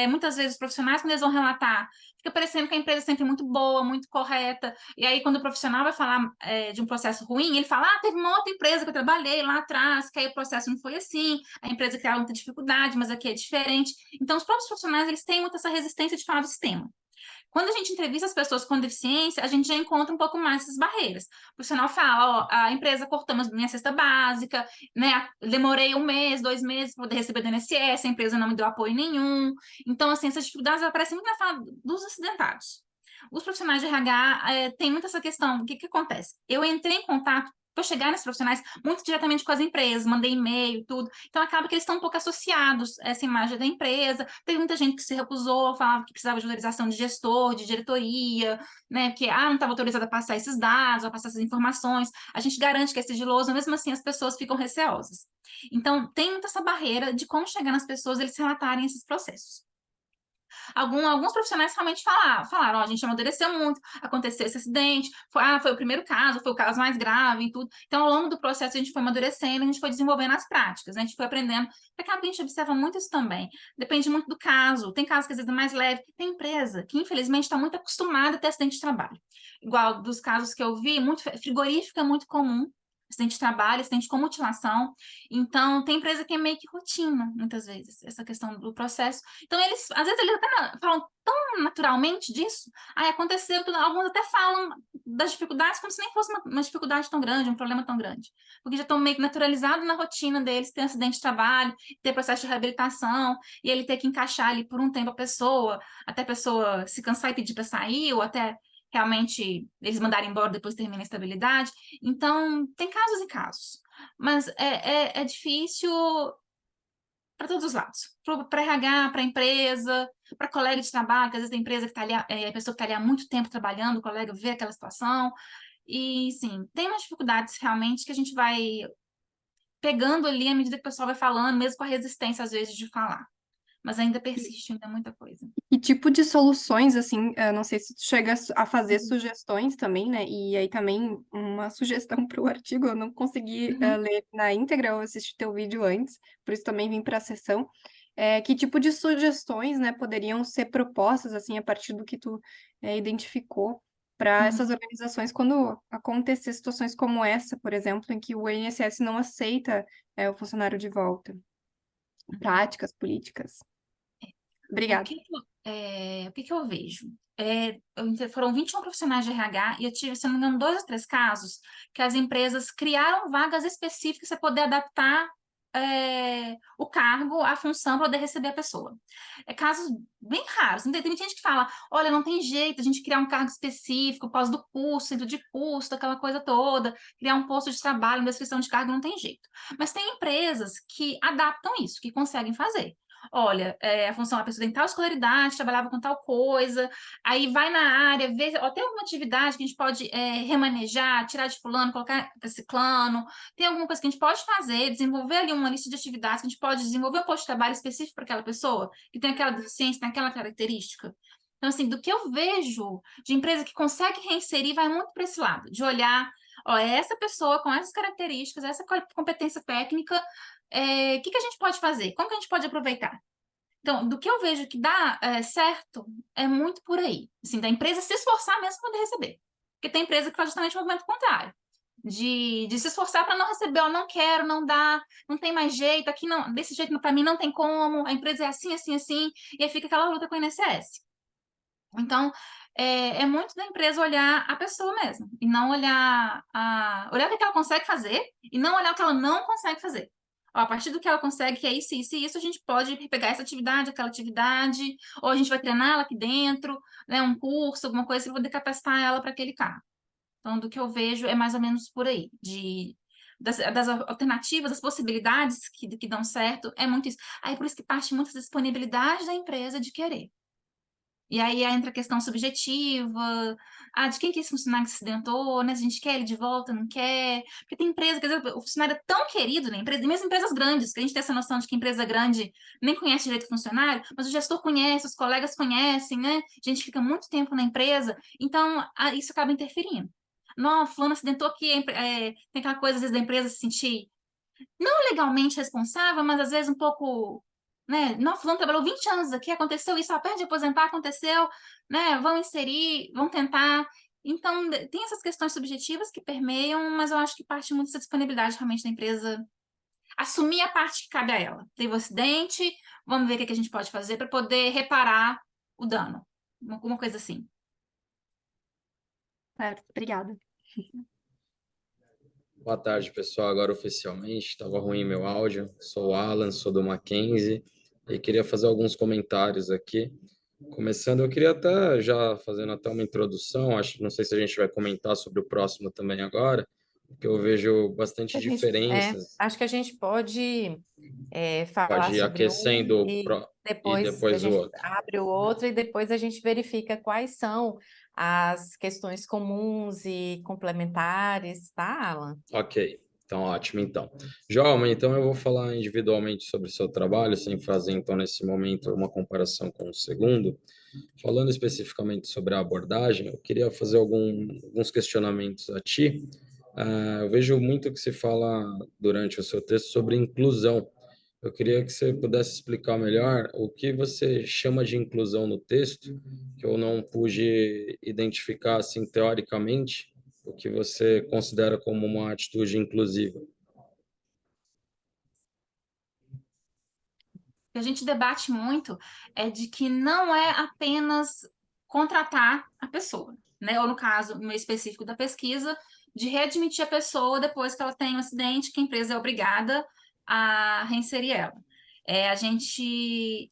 Muitas vezes os profissionais, quando eles vão relatar, fica parecendo que a empresa é sempre muito boa, muito correta, e aí quando o profissional vai falar de um processo ruim, ele fala, teve uma outra empresa que eu trabalhei lá atrás, que aí o processo não foi assim, a empresa criava muita dificuldade, mas aqui é diferente. Então, os próprios profissionais, eles têm muita essa resistência de falar do sistema. Quando a gente entrevista as pessoas com deficiência, a gente já encontra um pouco mais essas barreiras. O profissional fala, a empresa cortou minha cesta básica, né? Demorei 1 mês, 2 meses para poder receber do INSS, a empresa não me deu apoio nenhum. Então, assim, essas dificuldades aparecem muito na fala dos acidentados. Os profissionais de RH têm muito essa questão. O que acontece? Eu entrei em contato para chegar nesses profissionais muito diretamente com as empresas, mandei e-mail, tudo. Então, acaba que eles estão um pouco associados a essa imagem da empresa. Teve muita gente que se recusou, falava que precisava de autorização de gestor, de diretoria, né? Porque, não estava autorizada a passar esses dados, a passar essas informações. A gente garante que é sigiloso, mesmo assim as pessoas ficam receosas. Então, tem muita essa barreira de como chegar nas pessoas, eles relatarem esses processos. Alguns profissionais realmente falaram, a gente amadureceu muito, aconteceu esse acidente, foi o primeiro caso, foi o caso mais grave e tudo. Então, ao longo do processo, a gente foi amadurecendo, a gente foi desenvolvendo as práticas, né? A gente foi aprendendo. Acaba que a gente observa muito isso também. Depende muito do caso. Tem casos que às vezes é mais leve. Tem empresa que, infelizmente, está muito acostumada a ter acidente de trabalho. Igual dos casos que eu vi, muito frigorífico é muito comum, acidente de trabalho, acidente com mutilação. Então, tem empresa que é meio que rotina, muitas vezes, essa questão do processo. Então, às vezes, eles até falam tão naturalmente disso. Aconteceu, tudo, alguns até falam das dificuldades como se nem fosse uma dificuldade tão grande, um problema tão grande. Porque já estão meio que naturalizados na rotina deles, ter acidente de trabalho, ter processo de reabilitação, e ele ter que encaixar ali por um tempo a pessoa, até a pessoa se cansar e pedir para sair, ou até realmente eles mandarem embora depois termina a estabilidade. Então, tem casos e casos. Mas é difícil para todos os lados. Para RH, para empresa, para colega de trabalho, que às vezes a empresa que está ali, a pessoa que está ali há muito tempo trabalhando, o colega vê aquela situação. E, sim, tem umas dificuldades realmente que a gente vai pegando ali à medida que o pessoal vai falando, mesmo com a resistência, às vezes, de falar. Mas ainda persiste, ainda muita coisa. Que tipo de soluções, assim, não sei se tu chega a fazer sugestões também, né? E aí também uma sugestão para o artigo, eu não consegui ler na íntegra, eu assisti teu vídeo antes, por isso também vim para a sessão. Que tipo de sugestões, né, poderiam ser propostas, assim, a partir do que tu identificou para essas organizações quando acontecer situações como essa, por exemplo, em que o INSS não aceita o funcionário de volta? Práticas, políticas. Obrigada. O que eu vejo? Foram 21 profissionais de RH e eu tive, se não me engano, 2 ou 3 casos que as empresas criaram vagas específicas para poder adaptar o cargo, a função para poder receber a pessoa. Casos bem raros. Tem gente que fala, olha, não tem jeito a gente criar um cargo específico, pós do curso, centro de custo, aquela coisa toda, criar um posto de trabalho, uma descrição de cargo, não tem jeito. Mas tem empresas que adaptam isso, que conseguem fazer. Olha, a função, a pessoa tem tal escolaridade, trabalhava com tal coisa, aí vai na área, vê, tem alguma atividade que a gente pode remanejar, tirar de fulano, colocar para ciclano, tem alguma coisa que a gente pode fazer, desenvolver ali uma lista de atividades que a gente pode desenvolver um posto de trabalho específico para aquela pessoa, que tem aquela deficiência, tem aquela característica. Então, assim, do que eu vejo de empresa que consegue reinserir, vai muito para esse lado, de olhar, ó, é essa pessoa com essas características, essa competência técnica, o que que a gente pode fazer? Como que a gente pode aproveitar? Então, do que eu vejo que dá certo, é muito por aí. Assim, da empresa se esforçar mesmo para poder receber. Porque tem empresa que faz justamente o movimento contrário. De se esforçar para não receber, ó, não quero, não dá, não tem mais jeito, aqui não, desse jeito para mim não tem como, a empresa é assim, assim, assim, e aí fica aquela luta com o INSS. Então, é muito da empresa olhar a pessoa mesmo, e não olhar o que ela consegue fazer, e não olhar o que ela não consegue fazer. Ó, a partir do que ela consegue, que é isso, isso e isso, a gente pode pegar essa atividade, aquela atividade, ou a gente vai treinar ela aqui dentro, né, um curso, alguma coisa, para poder capacitar ela para aquele cargo. Então, do que eu vejo é mais ou menos por aí, das alternativas, das possibilidades que dão certo, é muito isso. Aí, por isso que parte muito da disponibilidade da empresa de querer. E aí entra a questão subjetiva, de quem que é esse funcionário que se acidentou, né? Se a gente quer ele de volta, não quer. Porque tem empresa, quer dizer, o funcionário é tão querido na empresa, e mesmo empresas grandes, que a gente tem essa noção de que empresa grande nem conhece direito o funcionário, mas o gestor conhece, os colegas conhecem, né? A gente fica muito tempo na empresa, então isso acaba interferindo. Não, fulano acidentou aqui, tem aquela coisa, às vezes, da empresa se sentir não legalmente responsável, mas às vezes um pouco, né? Não, fulano trabalhou 20 anos aqui, aconteceu isso, perto de aposentar, aconteceu, né? Vão inserir, vão tentar. Então, tem essas questões subjetivas que permeiam, mas eu acho que parte muito dessa disponibilidade realmente da empresa assumir a parte que cabe a ela. Teve um acidente, vamos ver o que a gente pode fazer para poder reparar o dano. Alguma coisa assim. Certo, obrigada. Boa tarde, pessoal. Agora oficialmente, estava ruim meu áudio. Sou o Alan, sou do Mackenzie e queria fazer alguns comentários aqui. Começando, eu queria até já fazendo até uma introdução, não sei se a gente vai comentar sobre o próximo também agora, porque eu vejo bastante diferenças. Acho que a gente pode falar Pode ir sobre um aquecendo e e depois a depois o gente outro. abre o outro e depois a gente verifica quais são as questões comuns e complementares, tá, Alan? Ok, então ótimo então. João, então eu vou falar individualmente sobre o seu trabalho, sem fazer então nesse momento uma comparação com o segundo. Falando especificamente sobre a abordagem, eu queria fazer alguns questionamentos a ti. Eu vejo muito que se fala durante o seu texto sobre inclusão. Eu queria que você pudesse explicar melhor o que você chama de inclusão no texto, que eu não pude identificar assim teoricamente, o que você considera como uma atitude inclusiva. Que a gente debate muito é de que não é apenas contratar a pessoa, né? Ou no caso, no específico da pesquisa, de readmitir a pessoa depois que ela tem um acidente, que a empresa é obrigada a reinserir ela. A gente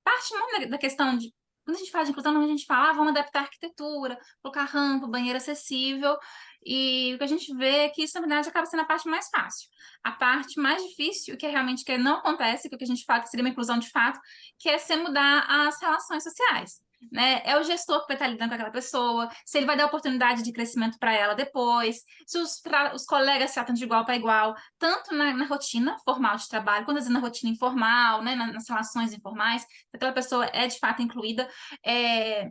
parte muito da questão de quando a gente fala de inclusão, a gente fala, vamos adaptar a arquitetura, colocar rampa, banheiro acessível, e o que a gente vê é que isso, na verdade, acaba sendo a parte mais fácil. A parte mais difícil, que é realmente que não acontece, que o que a gente fala que seria uma inclusão de fato, que é ser mudar as relações sociais. Né? É o gestor que vai estar lidando com aquela pessoa, se ele vai dar oportunidade de crescimento para ela depois, se os colegas se tratam de igual para igual, tanto na rotina formal de trabalho, quanto às vezes na rotina informal, né? Nas relações informais, se aquela pessoa é de fato incluída, é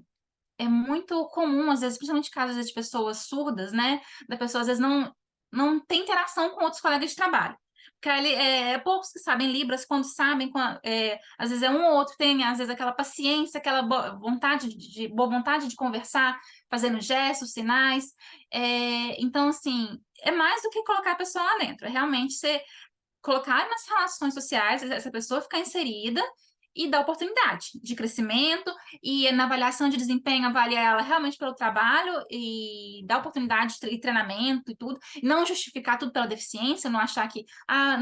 muito comum, às vezes, principalmente casos de pessoas surdas, né? Da pessoa às vezes não tem interação com outros colegas de trabalho. Porque ali, poucos que sabem Libras, quando sabem, às vezes é um ou outro, tem às vezes aquela paciência, aquela boa vontade de conversar, fazendo gestos, sinais. Então, assim, é mais do que colocar a pessoa lá dentro, é realmente você colocar nas relações sociais, essa pessoa ficar inserida e dar oportunidade de crescimento e na avaliação de desempenho avaliar ela realmente pelo trabalho e dar oportunidade de treinamento e tudo, não justificar tudo pela deficiência, não achar que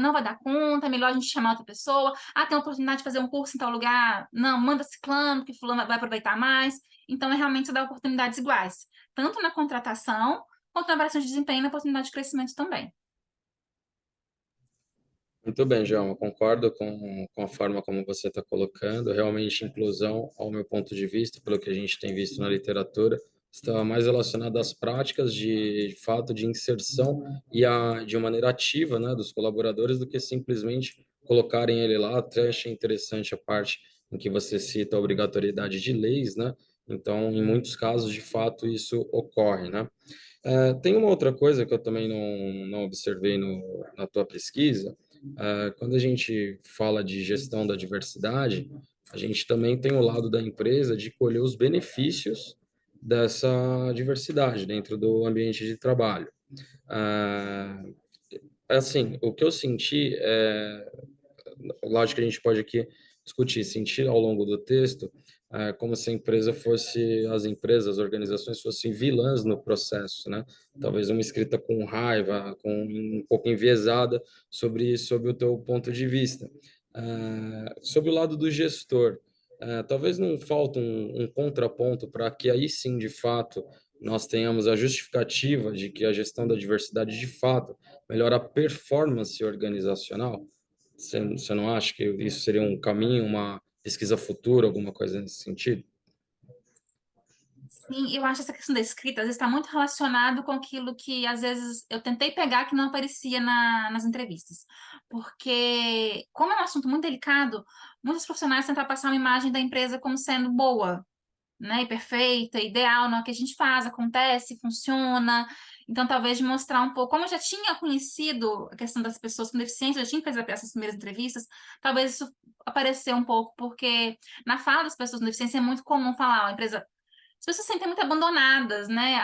não vai dar conta, é melhor a gente chamar outra pessoa, tem oportunidade de fazer um curso em tal lugar, não, manda ciclano que fulano vai aproveitar mais. Então é realmente dar oportunidades iguais, tanto na contratação quanto na avaliação de desempenho e na oportunidade de crescimento também. Muito bem, João, eu concordo com a forma como você está colocando. Realmente, inclusão, ao meu ponto de vista, pelo que a gente tem visto na literatura, está mais relacionada às práticas de fato de inserção e de uma maneira ativa, né, dos colaboradores do que simplesmente colocarem ele lá. Até achei interessante a parte em que você cita a obrigatoriedade de leis, né, Então, em muitos casos, de fato, isso ocorre, né? Tem uma outra coisa que eu também não observei na tua pesquisa. Quando a gente fala de gestão da diversidade, a gente também tem o lado da empresa de colher os benefícios dessa diversidade dentro do ambiente de trabalho. Ah, assim, o que eu senti lógico que a gente pode aqui discutir, sentir ao longo do texto, como se a empresa fosse, as empresas, as organizações fossem vilãs no processo, né? Talvez uma escrita com raiva, com um pouco enviesada sobre o teu ponto de vista. Sobre o lado do gestor, talvez não falta um contraponto para que aí sim, de fato, nós tenhamos a justificativa de que a gestão da diversidade, de fato, melhora a performance organizacional. Você não acha que isso seria um caminho, uma pesquisa futura, alguma coisa nesse sentido? Sim, eu acho essa questão da escrita, às vezes está muito relacionado com aquilo que, às vezes, eu tentei pegar que não aparecia nas entrevistas. Porque, como é um assunto muito delicado, muitos profissionais tentam passar uma imagem da empresa como sendo boa, né, e perfeita, ideal no que a gente faz, acontece, funciona. Então, talvez de mostrar um pouco, como eu já tinha conhecido a questão das pessoas com deficiência, eu já tinha feito essas primeiras entrevistas, talvez isso apareceu um pouco, porque na fala das pessoas com deficiência é muito comum falar, a empresa, as pessoas se sentem muito abandonadas, né?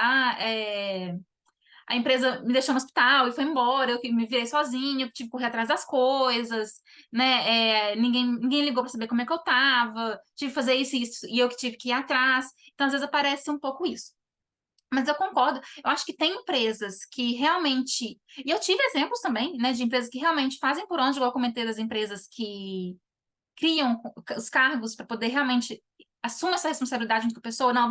A empresa me deixou no hospital e foi embora, eu que me virei sozinha, eu tive que correr atrás das coisas, né? Ninguém ligou para saber como é que eu tava, tive que fazer isso e isso, e eu que tive que ir atrás. Então, às vezes, aparece um pouco isso. Mas eu concordo, eu acho que tem empresas que realmente. E eu tive exemplos também, né, de empresas que realmente fazem por onde, igual eu comentei das empresas que criam os cargos para poder realmente assumir essa responsabilidade junto com a pessoa, não,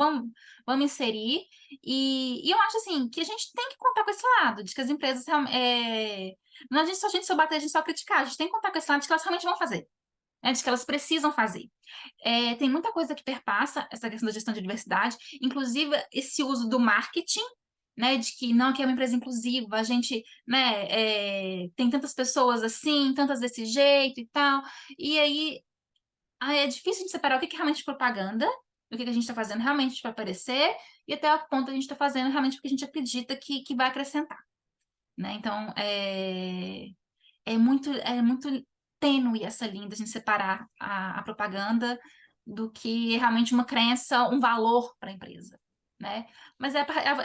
vamos inserir. E eu acho assim que a gente tem que contar com esse lado, de que as empresas não adianta só a gente só bater, a gente só criticar, a gente tem que contar com esse lado de que elas realmente vão fazer, né, de que elas precisam fazer. Tem muita coisa que perpassa essa questão da gestão de diversidade, inclusive esse uso do marketing, né, de que não, que é uma empresa inclusiva, a gente, né, tem tantas pessoas assim, tantas desse jeito e tal, e aí é difícil de separar o que é realmente propaganda, do que a gente está fazendo realmente para aparecer, e até o ponto que a gente está fazendo realmente porque a gente acredita que vai acrescentar, né? Então, é muito tênue essa linha de a gente separar a propaganda do que realmente uma crença, um valor para a empresa, né? Mas é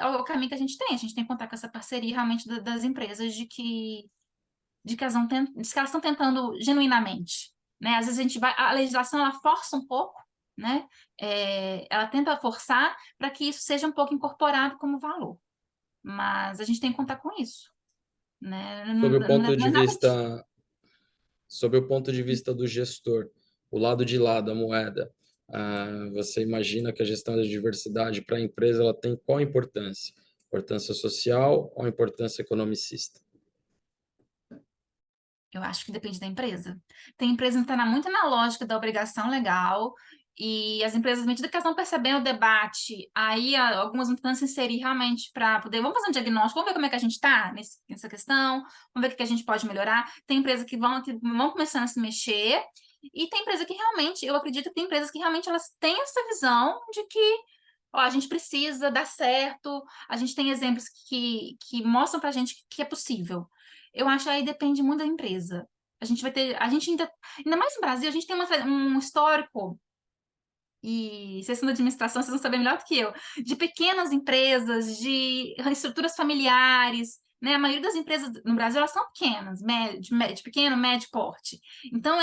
o caminho que a gente tem que contar com essa parceria realmente das empresas de que de que elas estão tentando genuinamente, né? Às vezes a legislação ela força um pouco, né? Ela tenta forçar para que isso seja um pouco incorporado como valor, mas a gente tem que contar com isso, né? Sob o ponto Não de é nada vista, sob o ponto de vista do gestor, o lado de lá da moeda, você imagina que a gestão da diversidade para a empresa ela tem qual importância? Importância social ou importância economicista? Eu acho que depende da empresa. Tem empresa que está muito na lógica da obrigação legal, e as empresas, à medida que elas não percebem o debate, aí algumas vão tentando se inserir realmente para poder. Vamos fazer um diagnóstico, vamos ver como é que a gente está nessa questão, vamos ver o que a gente pode melhorar. Tem empresas que vão começando a se mexer, e tem empresa que realmente, eu acredito que tem empresas que realmente elas têm essa visão de que. Ó, a gente precisa dar certo, a gente tem exemplos que mostram para a gente que é possível. Eu acho que aí depende muito da empresa. A gente ainda mais no Brasil, a gente tem um histórico, e vocês são da administração, vocês vão saber melhor do que eu, de pequenas empresas, de estruturas familiares, né? A maioria das empresas no Brasil, elas são pequenas, de pequeno, médio porte. Então,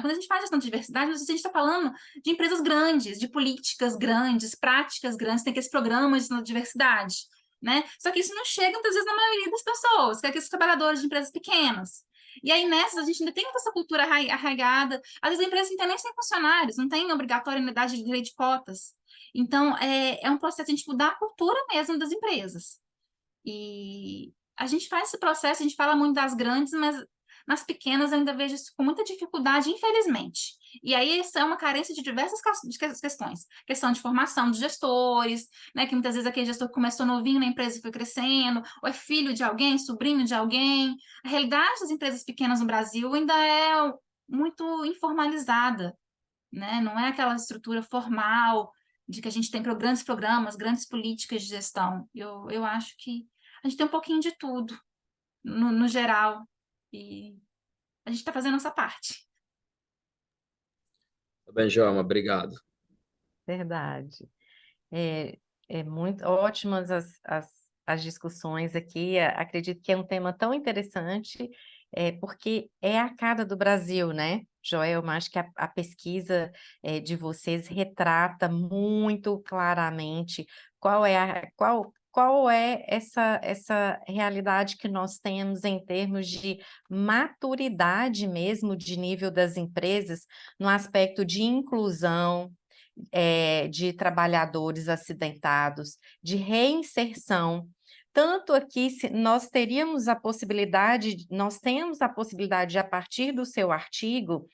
quando a gente faz gestão de diversidade, a gente está falando de empresas grandes, de políticas grandes, práticas grandes, tem aqueles programas de diversidade, né? Só que isso não chega, muitas vezes, na maioria das pessoas, que é aqueles trabalhadores de empresas pequenas. E aí, nessas, a gente ainda tem essa cultura arraigada. Às vezes, a empresa não tem nem 100 funcionários, não tem obrigatoriedade de lei de cotas. Então, é um processo de a gente mudar a cultura mesmo das empresas. E a gente faz esse processo, a gente fala muito das grandes, mas nas pequenas eu ainda vejo isso com muita dificuldade, infelizmente. E aí isso é uma carência de diversas questões. Questão de formação dos gestores, né, que muitas vezes aquele gestor começou novinho na empresa e foi crescendo, ou é filho de alguém, sobrinho de alguém. A realidade das empresas pequenas no Brasil ainda é muito informalizada, né? Não é aquela estrutura formal de que a gente tem grandes programas, grandes políticas de gestão. Eu acho que a gente tem um pouquinho de tudo, no geral, e a gente está fazendo a nossa parte. Tá bem, Joelma, obrigado. Verdade. É muito ótimas as discussões aqui. Acredito que é um tema tão interessante, porque é a cara do Brasil, né, Joelma? Acho que a pesquisa de vocês retrata muito claramente qual é essa realidade que nós temos em termos de maturidade mesmo de nível das empresas no aspecto de inclusão, de trabalhadores acidentados, de reinserção. Tanto aqui, nós temos a possibilidade de, a partir do seu artigo,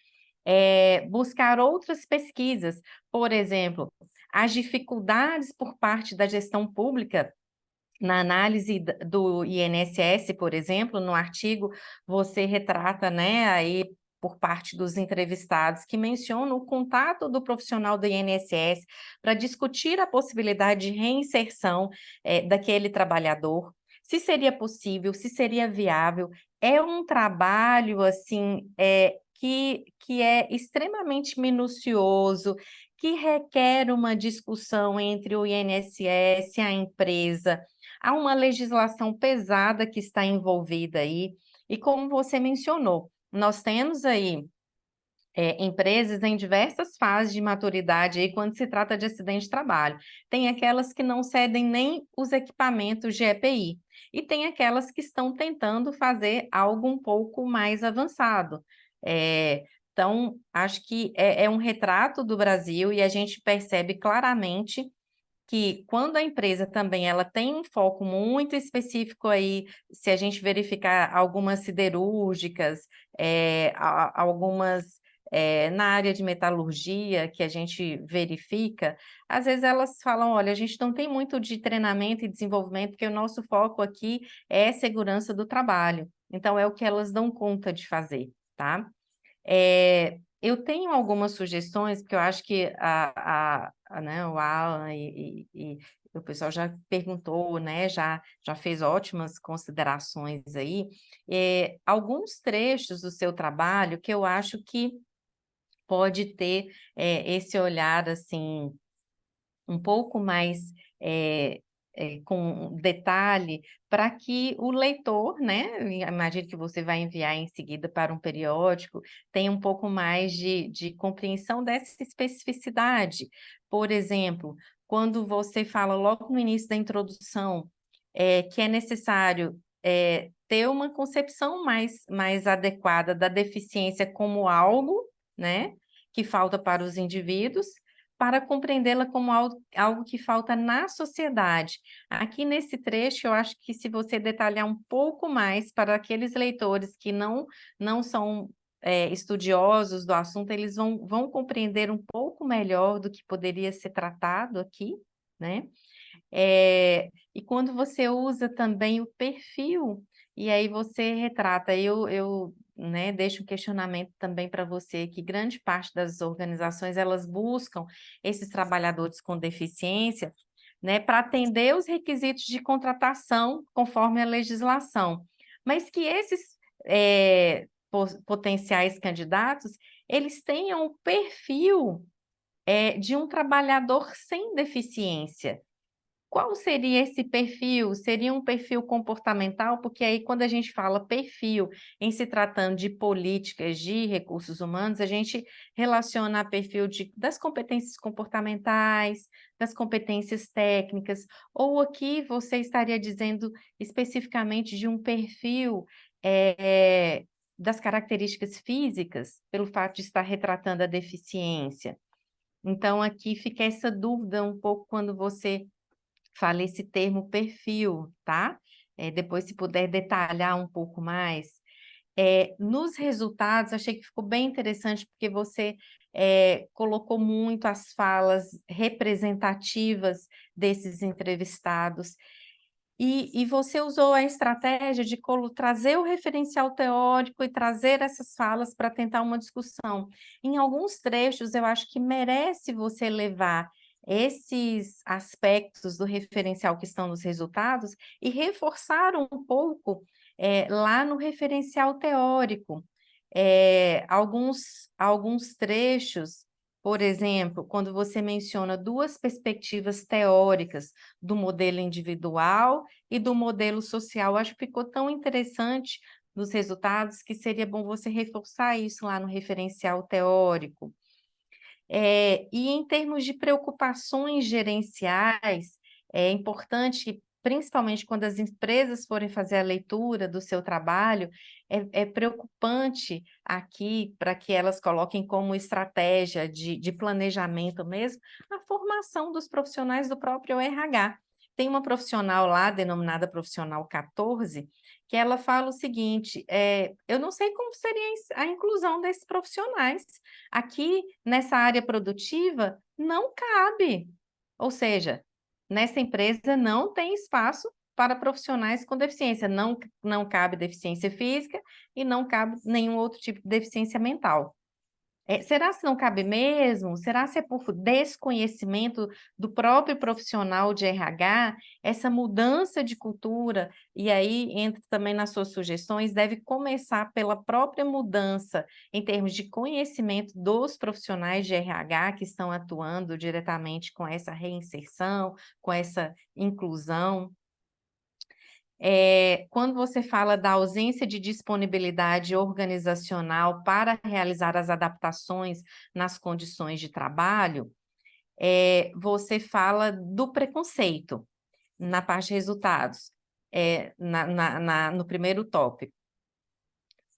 buscar outras pesquisas. Por exemplo, as dificuldades por parte da gestão pública na análise do INSS, por exemplo, no artigo, você retrata, né, aí por parte dos entrevistados, que mencionam o contato do profissional do INSS para discutir a possibilidade de reinserção daquele trabalhador, se seria possível, se seria viável. É um trabalho, assim, que é extremamente minucioso, que requer uma discussão entre o INSS e a empresa. Há uma legislação pesada que está envolvida aí, e como você mencionou, nós temos aí empresas em diversas fases de maturidade aí quando se trata de acidente de trabalho. Tem aquelas que não cedem nem os equipamentos de EPI, e tem aquelas que estão tentando fazer algo um pouco mais avançado. Então, acho que é um retrato do Brasil, e a gente percebe claramente que quando a empresa também ela tem um foco muito específico aí, se a gente verificar algumas siderúrgicas, algumas na área de metalurgia que a gente verifica, às vezes elas falam, olha, a gente não tem muito de treinamento e desenvolvimento, porque o nosso foco aqui é segurança do trabalho. Então, é o que elas dão conta de fazer, tá? Eu tenho algumas sugestões, porque eu acho que né, o Alan e o pessoal já perguntou, né, já fez ótimas considerações aí. Alguns trechos do seu trabalho que eu acho que pode ter esse olhar, assim, um pouco mais com detalhe, para que o leitor, né, imagino que você vai enviar em seguida para um periódico, tenha um pouco mais de compreensão dessa especificidade. Por exemplo, quando você fala logo no início da introdução, que é necessário ter uma concepção mais adequada da deficiência como algo, né, que falta para os indivíduos, para compreendê-la como algo que falta na sociedade. Aqui nesse trecho, eu acho que se você detalhar um pouco mais para aqueles leitores que não são estudiosos do assunto, eles vão compreender um pouco melhor do que poderia ser tratado aqui, né? E quando você usa também o perfil, e aí você retrata, né, deixo um questionamento também para você, que grande parte das organizações, elas buscam esses trabalhadores com deficiência, né, para atender os requisitos de contratação conforme a legislação, mas que esses potenciais candidatos, eles tenham o perfil de um trabalhador sem deficiência. Qual seria esse perfil? Seria um perfil comportamental? Porque aí, quando a gente fala perfil em se tratando de políticas de recursos humanos, a gente relaciona a perfil das competências comportamentais, das competências técnicas, ou aqui você estaria dizendo especificamente de um perfil das características físicas, pelo fato de estar retratando a deficiência. Então, aqui fica essa dúvida um pouco quando você fala esse termo perfil, tá? Depois, se puder detalhar um pouco mais. Nos resultados, achei que ficou bem interessante, porque você colocou muito as falas representativas desses entrevistados, e você usou a estratégia de trazer o referencial teórico e trazer essas falas para tentar uma discussão. Em alguns trechos, eu acho que merece você levar esses aspectos do referencial que estão nos resultados e reforçar um pouco lá no referencial teórico. Alguns trechos, por exemplo, quando você menciona duas perspectivas teóricas do modelo individual e do modelo social, acho que ficou tão interessante nos resultados que seria bom você reforçar isso lá no referencial teórico. E em termos de preocupações gerenciais, é importante, principalmente quando as empresas forem fazer a leitura do seu trabalho, é preocupante aqui para que elas coloquem como estratégia de planejamento mesmo a formação dos profissionais do próprio RH. Tem uma profissional lá, denominada profissional 14, que ela fala o seguinte, eu não sei como seria a inclusão desses profissionais. Aqui, nessa área produtiva, não cabe. Ou seja, nessa empresa não tem espaço para profissionais com deficiência. Não cabe deficiência física e não cabe nenhum outro tipo de deficiência mental. Será se não cabe mesmo? Será se é por desconhecimento do próprio profissional de RH, essa mudança de cultura, e aí entra também nas suas sugestões, deve começar pela própria mudança em termos de conhecimento dos profissionais de RH que estão atuando diretamente com essa reinserção, com essa inclusão. Quando você fala da ausência de disponibilidade organizacional para realizar as adaptações nas condições de trabalho, você fala do preconceito na parte de resultados, no primeiro tópico.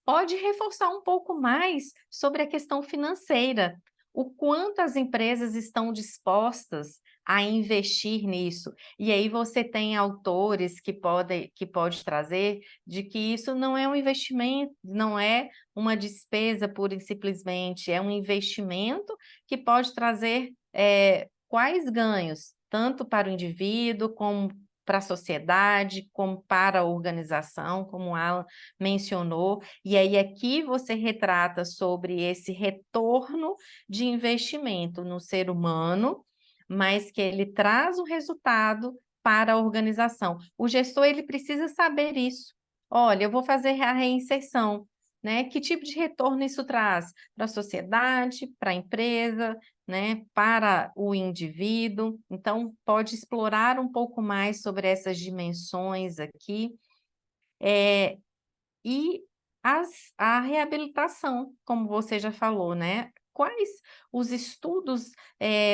Pode reforçar um pouco mais sobre a questão financeira, o quanto as empresas estão dispostas a investir nisso. E aí você tem autores que pode trazer de que isso não é um investimento, não é uma despesa pura e simplesmente, é um investimento que pode trazer quais ganhos, tanto para o indivíduo como para a sociedade, como para a organização, como o Alan mencionou, e aí aqui você retrata sobre esse retorno de investimento no ser humano, mas que ele traz um resultado para a organização. O gestor, ele precisa saber isso. Olha, eu vou fazer a reinserção, né? Que tipo de retorno isso traz para a sociedade, para a empresa, né, para o indivíduo? Então, pode explorar um pouco mais sobre essas dimensões aqui. E a reabilitação, como você já falou, né? Quais os estudos,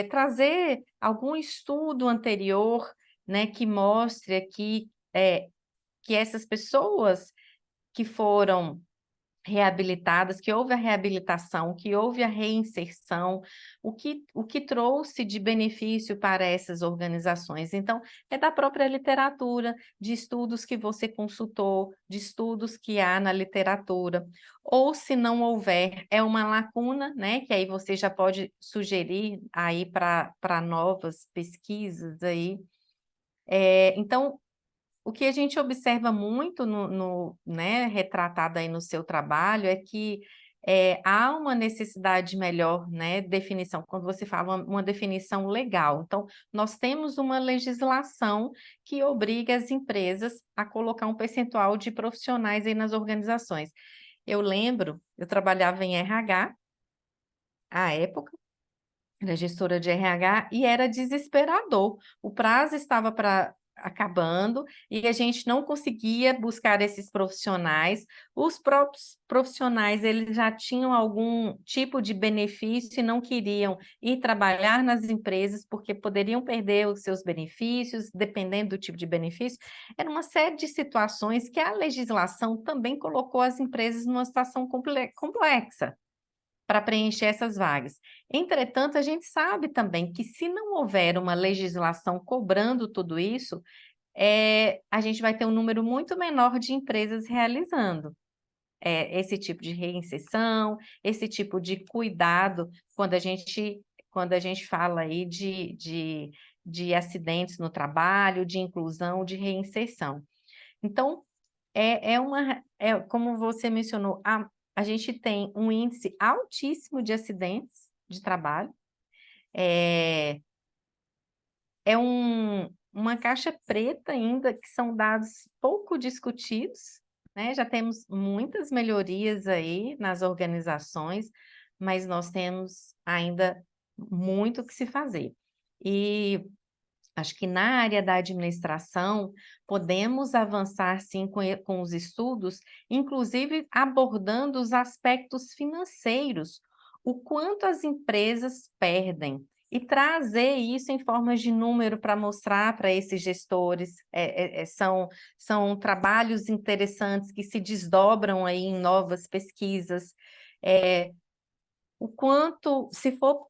trazer algum estudo anterior, né, que mostre aqui que essas pessoas que foram reabilitadas, que houve a reabilitação, que houve a reinserção, o que trouxe de benefício para essas organizações. Então, é da própria literatura, de estudos que você consultou, de estudos que há na literatura. Ou, se não houver, é uma lacuna, né, que aí você já pode sugerir aí para novas pesquisas aí. Então, o que a gente observa muito né, retratado aí no seu trabalho é que há uma necessidade melhor, né, definição, quando você fala uma definição legal. Então, nós temos uma legislação que obriga as empresas a colocar um percentual de profissionais aí nas organizações. Eu lembro, eu trabalhava em RH, à época, era gestora de RH, e era desesperador. O prazo estava acabando e a gente não conseguia buscar esses profissionais. Os próprios profissionais, eles já tinham algum tipo de benefício e não queriam ir trabalhar nas empresas porque poderiam perder os seus benefícios, dependendo do tipo de benefício. Era uma série de situações que a legislação também colocou as empresas numa situação complexa para preencher essas vagas. Entretanto, a gente sabe também que se não houver uma legislação cobrando tudo isso, a gente vai ter um número muito menor de empresas realizando esse tipo de reinserção, esse tipo de cuidado, quando a gente fala aí de acidentes no trabalho, de inclusão, de reinserção. Então, como você mencionou, a gente tem um índice altíssimo de acidentes de trabalho, é uma caixa preta ainda, que são dados pouco discutidos, né? Já temos muitas melhorias aí nas organizações, mas nós temos ainda muito que se fazer. E acho que na área da administração podemos avançar sim com os estudos, inclusive abordando os aspectos financeiros, o quanto as empresas perdem, e trazer isso em formas de número para mostrar para esses gestores. São trabalhos interessantes que se desdobram aí em novas pesquisas. O quanto, se for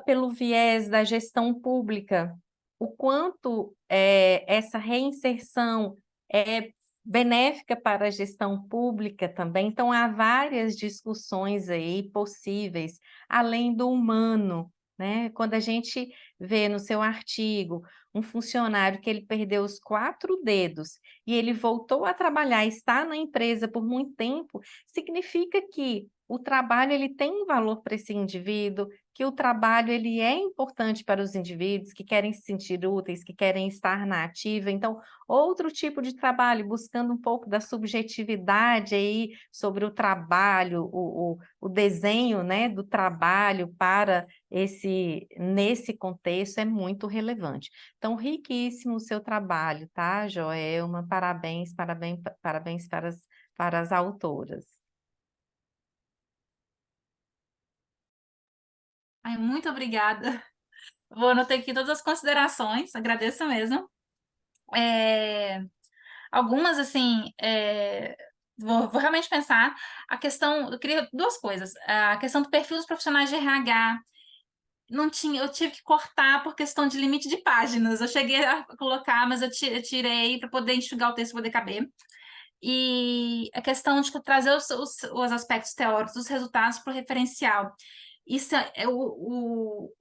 pelo viés da gestão pública, o quanto essa reinserção é benéfica para a gestão pública também. Então, há várias discussões aí possíveis, além do humano, né? Quando a gente vê no seu artigo um funcionário que ele perdeu os 4 dedos e ele voltou a trabalhar, está na empresa por muito tempo, significa que o trabalho ele tem um valor para esse indivíduo, que o trabalho ele é importante para os indivíduos que querem se sentir úteis, que querem estar na ativa. Então, outro tipo de trabalho, buscando um pouco da subjetividade aí sobre o trabalho, o desenho, né, do trabalho para nesse contexto é muito relevante. Então, riquíssimo o seu trabalho, tá, Joelma? Parabéns, parabéns, parabéns para as autoras. Ai, muito obrigada. Vou anotar aqui todas as considerações, agradeço mesmo. Algumas, assim, vou realmente pensar. A questão, eu queria 2 coisas. A questão do perfil dos profissionais de RH, não tinha, eu tive que cortar por questão de limite de páginas. Eu cheguei a colocar, mas eu tirei para poder enxugar o texto, poder caber. E a questão de trazer os aspectos teóricos dos resultados para o referencial. Isso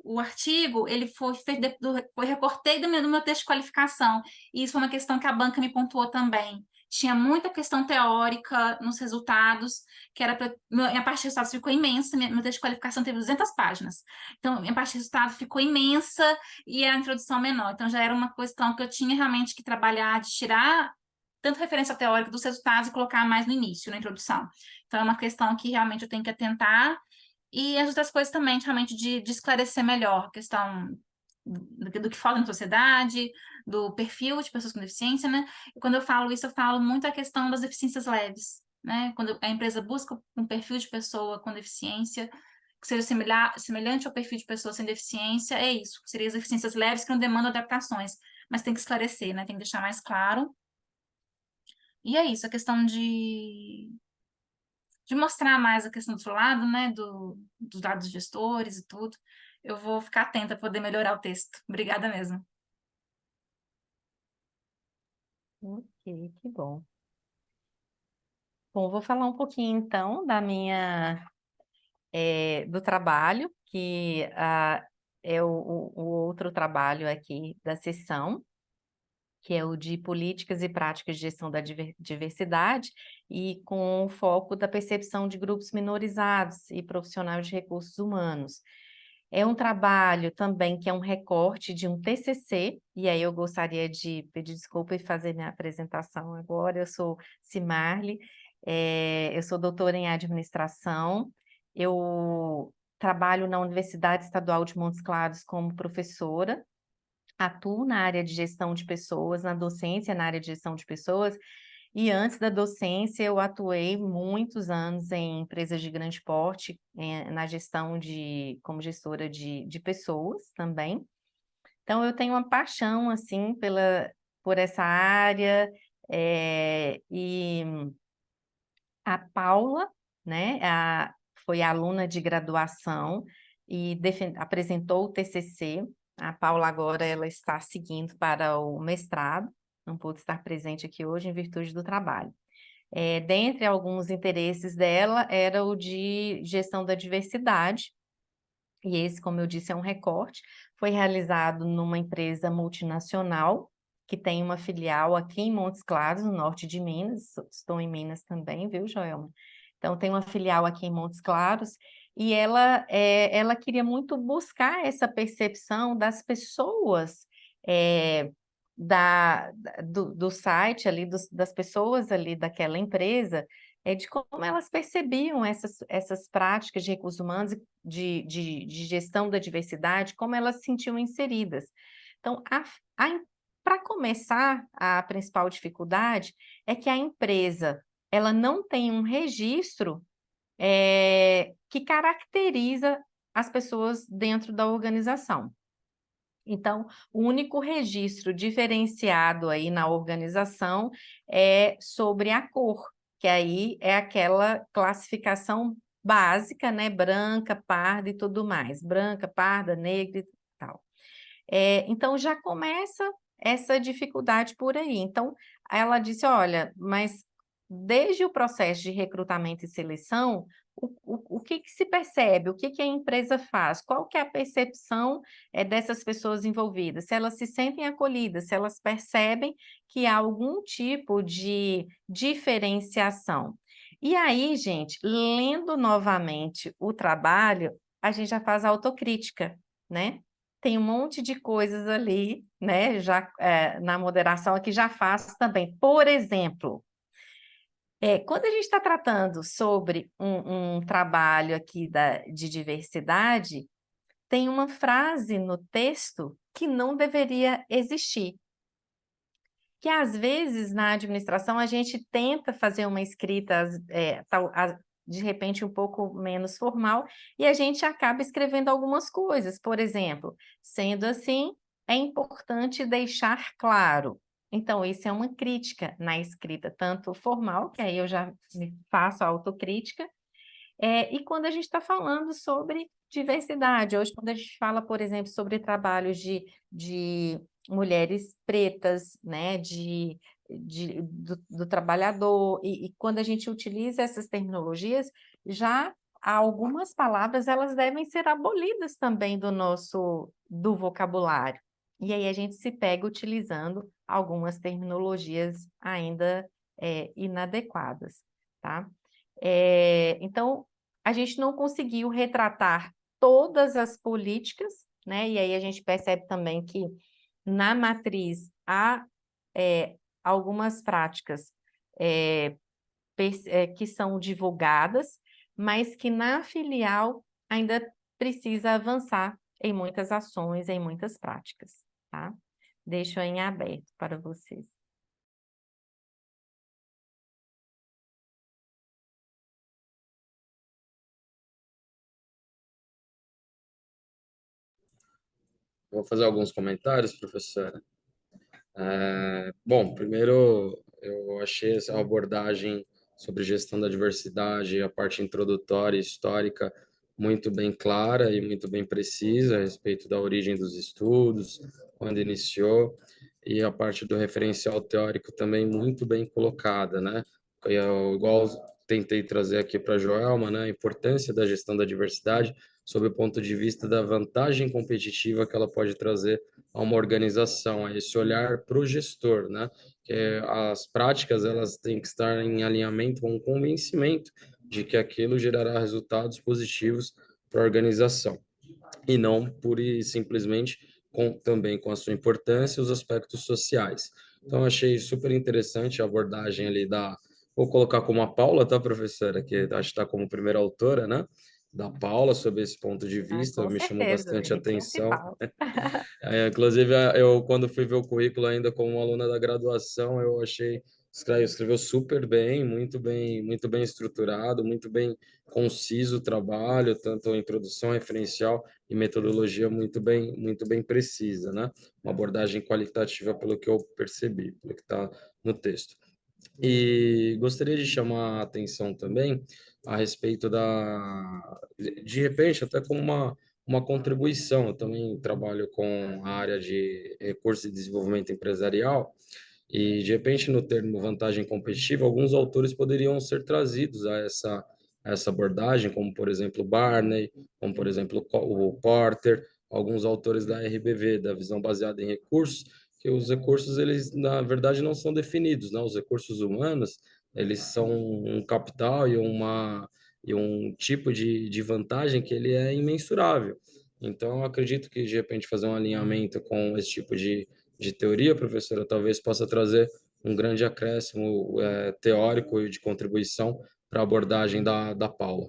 o artigo, ele foi feito, foi recortei do meu texto de qualificação, e isso foi uma questão que a banca me pontuou também. Tinha muita questão teórica nos resultados, que era minha parte de resultados ficou imensa, meu texto de qualificação teve 200 páginas. Então, minha parte de resultado ficou imensa e a introdução menor. Então, já era uma questão que eu tinha realmente que trabalhar, de tirar tanto referência teórica dos resultados e colocar mais no início, na introdução. Então, é uma questão que realmente eu tenho que atentar. E as outras coisas também, realmente, de esclarecer melhor a questão do que falta na sociedade, do perfil de pessoas com deficiência, né? E quando eu falo isso, eu falo muito a questão das deficiências leves, né? Quando a empresa busca um perfil de pessoa com deficiência que seja semelhante ao perfil de pessoa sem deficiência, é isso, seriam as deficiências leves que não demandam adaptações, mas tem que esclarecer, né? Tem que deixar mais claro. E é isso, a questão de mostrar mais a questão do outro lado, né, dos dados gestores e tudo. Eu vou ficar atenta para poder melhorar o texto. Obrigada mesmo. Ok, que bom. Bom, vou falar um pouquinho então do trabalho, que é o outro trabalho aqui da sessão, que é o de políticas e práticas de gestão da diversidade, e com o foco da percepção de grupos minorizados e profissionais de recursos humanos. É um trabalho também que é um recorte de um TCC, e aí eu gostaria de pedir desculpa e fazer minha apresentação agora. Eu sou Cimarli, eu sou doutora em administração, eu trabalho na Universidade Estadual de Montes Claros como professora, atuo na área de gestão de pessoas, na docência na área de gestão de pessoas, e antes da docência eu atuei muitos anos em empresas de grande porte, na gestão como gestora de pessoas também. Então eu tenho uma paixão, assim, por essa área, e a Paula, né, foi aluna de graduação e apresentou o TCC. A Paula agora ela está seguindo para o mestrado, não pôde estar presente aqui hoje em virtude do trabalho. Dentre alguns interesses dela era o de gestão da diversidade, e esse, como eu disse, é um recorte. Foi realizado numa empresa multinacional, que tem uma filial aqui em Montes Claros, no norte de Minas. Estou em Minas também, viu, Joelma? Então, tem uma filial aqui em Montes Claros, e ela queria muito buscar essa percepção das pessoas do site ali, das pessoas ali daquela empresa, de como elas percebiam essas práticas de recursos humanos, de gestão da diversidade, como elas se sentiam inseridas. Então, para começar, a principal dificuldade é que a empresa ela não tem um registro que caracteriza as pessoas dentro da organização. Então, o único registro diferenciado aí na organização é sobre a cor, que aí é aquela classificação básica, né? Branca, parda e tudo mais. Branca, parda, negra e tal. Então, já começa essa dificuldade por aí. Então, ela disse, olha, mas desde o processo de recrutamento e seleção, o que se percebe? O que a empresa faz? Qual que é a percepção dessas pessoas envolvidas? Se elas se sentem acolhidas, se elas percebem que há algum tipo de diferenciação. E aí, gente, lendo novamente o trabalho, a gente já faz a autocrítica, né? Tem um monte de coisas ali, né? Já na moderação aqui já faço também. Por exemplo, quando a gente está tratando sobre um trabalho aqui de diversidade, tem uma frase no texto que não deveria existir. Que às vezes na administração a gente tenta fazer uma escrita de repente um pouco menos formal e a gente acaba escrevendo algumas coisas. Por exemplo, sendo assim, é importante deixar claro. Então, isso é uma crítica na escrita, tanto formal, que aí eu já me faço a autocrítica, e quando a gente está falando sobre diversidade, hoje quando a gente fala, por exemplo, sobre trabalhos de mulheres pretas, né, do trabalhador, e quando a gente utiliza essas terminologias, já algumas palavras elas devem ser abolidas também do vocabulário. E aí a gente se pega utilizando algumas terminologias ainda inadequadas, tá? Então, a gente não conseguiu retratar todas as políticas, né? E aí a gente percebe também que na matriz há algumas práticas que são divulgadas, mas que na filial ainda precisa avançar em muitas ações, em muitas práticas, tá? Deixo em aberto para vocês. Vou fazer alguns comentários, professora. Bom, primeiro eu achei essa abordagem sobre gestão da diversidade, a parte introdutória e histórica, muito bem clara e muito bem precisa a respeito da origem dos estudos, quando iniciou, e a parte do referencial teórico também muito bem colocada, né? Eu, igual tentei trazer aqui para a Joelma, né? A importância da gestão da diversidade sob o ponto de vista da vantagem competitiva que ela pode trazer a uma organização, a esse olhar para o gestor, né? Que as práticas elas têm que estar em alinhamento com o convencimento de que aquilo gerará resultados positivos para a organização e não pura e simplesmente também com a sua importância os aspectos sociais. Então achei super interessante a abordagem ali vou colocar como a Paula, tá, professora, que acho que está como primeira autora, né? Da Paula sobre esse ponto de vista, Com me chamou certeza, bastante e atenção. principal. Inclusive, eu, quando fui ver o currículo ainda como aluna da graduação, eu achei, escreveu super bem, muito bem estruturado, muito bem conciso o trabalho, tanto a introdução, referencial e metodologia muito bem precisa, né? Uma abordagem qualitativa pelo que eu percebi, pelo que está no texto. E gostaria de chamar a atenção também a respeito de repente, até como uma contribuição. Eu também trabalho com a área de recursos e desenvolvimento empresarial, e de repente, no termo vantagem competitiva, alguns autores poderiam ser trazidos a essa abordagem, como por exemplo Barney, como por exemplo o Porter, alguns autores da RBV, da visão baseada em recursos, que os recursos, eles, na verdade, não são definidos, né? Os recursos humanos, eles são um capital e um tipo de vantagem que ele é imensurável. Então, eu acredito que, de repente, fazer um alinhamento com esse tipo de teoria, professora, talvez possa trazer um grande acréscimo teórico e de contribuição para a abordagem da Paula.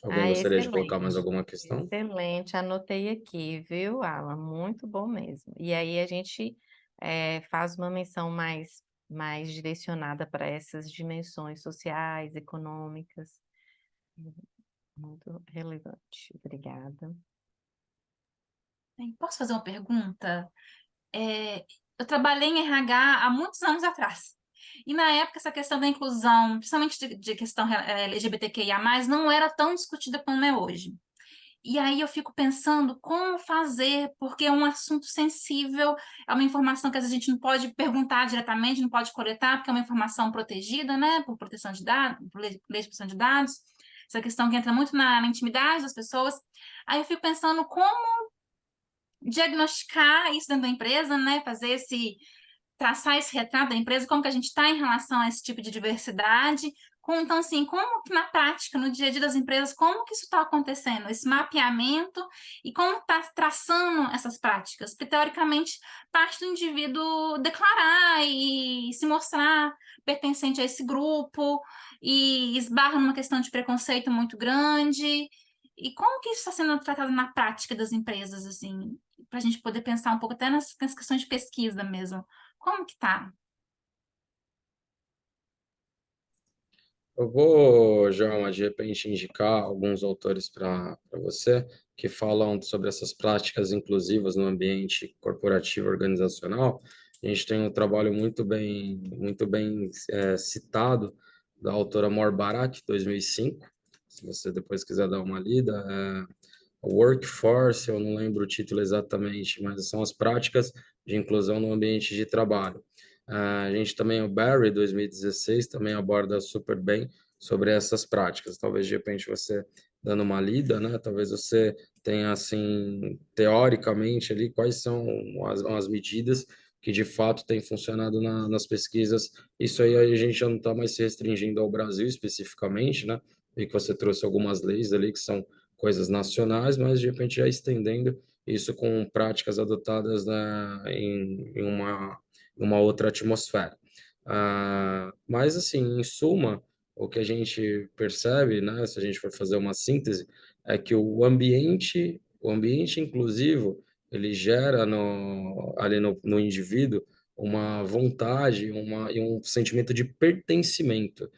Alguém gostaria de colocar mais alguma questão? Excelente, anotei aqui, viu, Alan? Muito bom mesmo. E aí a gente faz uma menção mais direcionada para essas dimensões sociais, econômicas. Muito relevante. Obrigada. Bem, posso fazer uma pergunta? Eu trabalhei em RH há muitos anos atrás. E na época essa questão da inclusão, principalmente de questão LGBTQIA+, não era tão discutida como é hoje. E aí eu fico pensando como fazer, porque é um assunto sensível, é uma informação que às vezes a gente não pode perguntar diretamente, não pode coletar, porque é uma informação protegida, né, por proteção de dados, por lei de proteção de dados, essa questão que entra muito na intimidade das pessoas. Aí eu fico pensando como diagnosticar isso dentro da empresa, né, traçar esse retrato da empresa, como que a gente está em relação a esse tipo de diversidade, então, assim, como que na prática, no dia a dia das empresas, como que isso está acontecendo, esse mapeamento, e como está traçando essas práticas, porque, teoricamente, parte do indivíduo declarar e se mostrar pertencente a esse grupo, e esbarra numa questão de preconceito muito grande, e como que isso está sendo tratado na prática das empresas, assim, para a gente poder pensar um pouco até nas questões de pesquisa mesmo. Como que tá? Eu vou, João, de repente indicar alguns autores para você que falam sobre essas práticas inclusivas no ambiente corporativo organizacional. A gente tem um trabalho muito bem citado da autora Mor Barak, 2005. Se você depois quiser dar uma lida, Workforce, eu não lembro o título exatamente, mas são as práticas de inclusão no ambiente de trabalho. A gente também, o Barry, 2016, também aborda super bem sobre essas práticas. Talvez, de repente, você dando uma lida, né? Talvez você tenha, assim, teoricamente ali, quais são as medidas que, de fato, têm funcionado nas pesquisas. Isso aí a gente já não está mais se restringindo ao Brasil especificamente, né? E que você trouxe algumas leis ali que são coisas nacionais, mas, de repente, já estendendo isso com práticas adotadas em uma outra atmosfera. Mas, assim, em suma, o que a gente percebe, né, se a gente for fazer uma síntese, é que o ambiente inclusivo, ele gera ali no indivíduo uma vontade e um sentimento de pertencimento.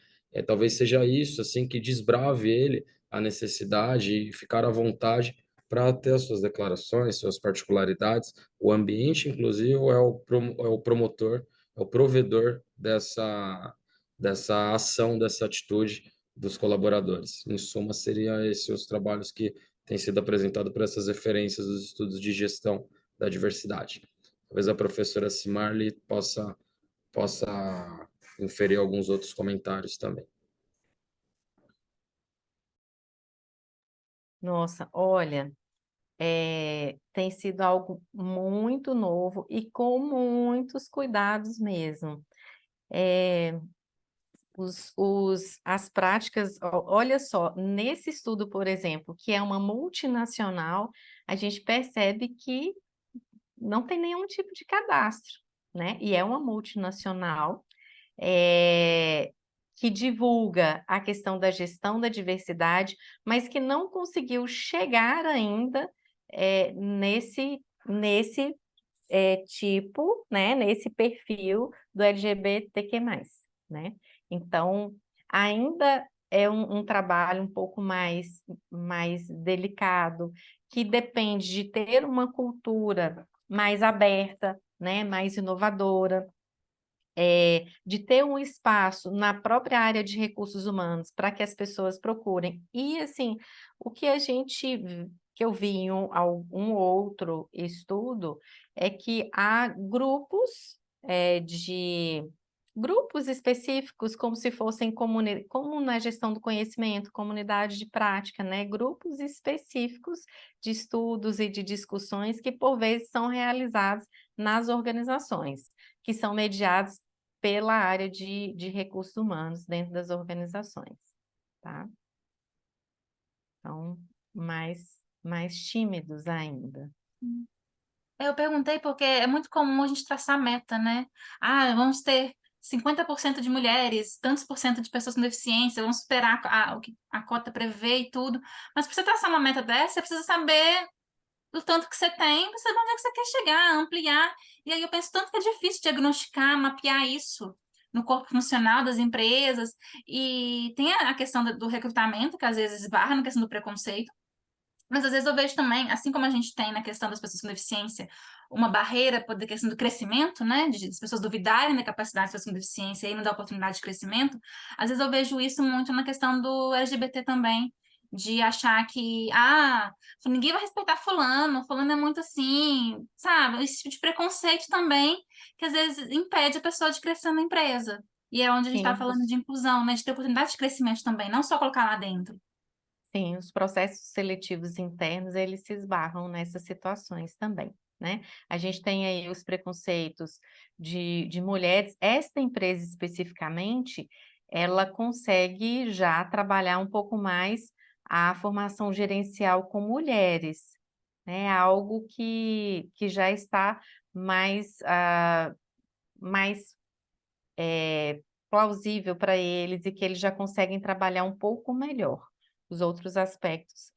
Talvez seja isso, assim, que desbrave ele a necessidade e ficar à vontade para ter as suas declarações, suas particularidades. O ambiente inclusivo é o promotor, é o provedor dessa ação, dessa atitude dos colaboradores. Em suma, seriam esses os trabalhos que têm sido apresentados por essas referências dos estudos de gestão da diversidade. Talvez a professora Cimarli possa inferir alguns outros comentários também. Nossa, olha, tem sido algo muito novo e com muitos cuidados mesmo. As práticas, olha só, nesse estudo, por exemplo, que é uma multinacional, a gente percebe que não tem nenhum tipo de cadastro, né? E é uma multinacional que divulga a questão da gestão da diversidade, mas que não conseguiu chegar ainda nesse tipo, né? Nesse perfil do LGBTQ+, né? Então, ainda é um trabalho um pouco mais delicado, que depende de ter uma cultura mais aberta, né, mais inovadora, de ter um espaço na própria área de recursos humanos para que as pessoas procurem. E, assim, o que que eu vi em um outro estudo é que há grupos grupos específicos, como se fossem como na gestão do conhecimento, comunidade de prática, né? Grupos específicos de estudos e de discussões que, por vezes, são realizados nas organizações, que são mediados pela área de recursos humanos dentro das organizações, tá? Então, mais tímidos ainda. Eu perguntei porque é muito comum a gente traçar meta, né? Ah, vamos ter 50% de mulheres, tantos por cento de pessoas com deficiência, vamos superar o que a cota prevê e tudo. Mas para você traçar uma meta dessa, você precisa saber do tanto que você tem, para saber onde é que você quer chegar, ampliar. E aí eu penso tanto que é difícil diagnosticar, mapear isso no corpo funcional das empresas. E tem a questão do recrutamento, que às vezes esbarra na questão do preconceito. Mas às vezes eu vejo também, assim como a gente tem na questão das pessoas com deficiência, uma barreira por questão do crescimento, né? De as pessoas duvidarem da capacidade das pessoas com deficiência e não dar oportunidade de crescimento. Às vezes eu vejo isso muito na questão do LGBT também, de achar que, ninguém vai respeitar fulano é muito assim, sabe? Esse tipo de preconceito também, que às vezes impede a pessoa de crescer na empresa. E é onde a gente está Sim, falando de inclusão, né? De ter oportunidade de crescimento também, não só colocar lá dentro. sim, os processos seletivos internos, eles se esbarram nessas situações também, né? A gente tem aí os preconceitos de mulheres. Esta empresa especificamente, ela consegue já trabalhar um pouco mais a formação gerencial com mulheres, né? Algo que já está mais plausível para eles e que eles já conseguem trabalhar um pouco melhor. Os outros aspectos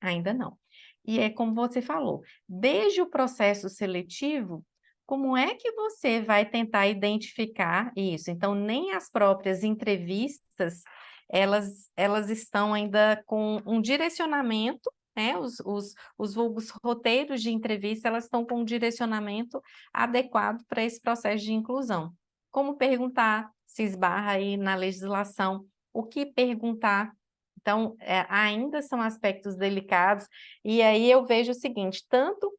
ainda não. E é como você falou, desde o processo seletivo, como é que você vai tentar identificar isso? Então, nem as próprias entrevistas, elas estão ainda com um direcionamento, né? Os vulgos roteiros de entrevista, elas estão com um direcionamento adequado para esse processo de inclusão. Como perguntar, se esbarra aí na legislação, o que perguntar. Então, ainda são aspectos delicados, e aí eu vejo o seguinte, tanto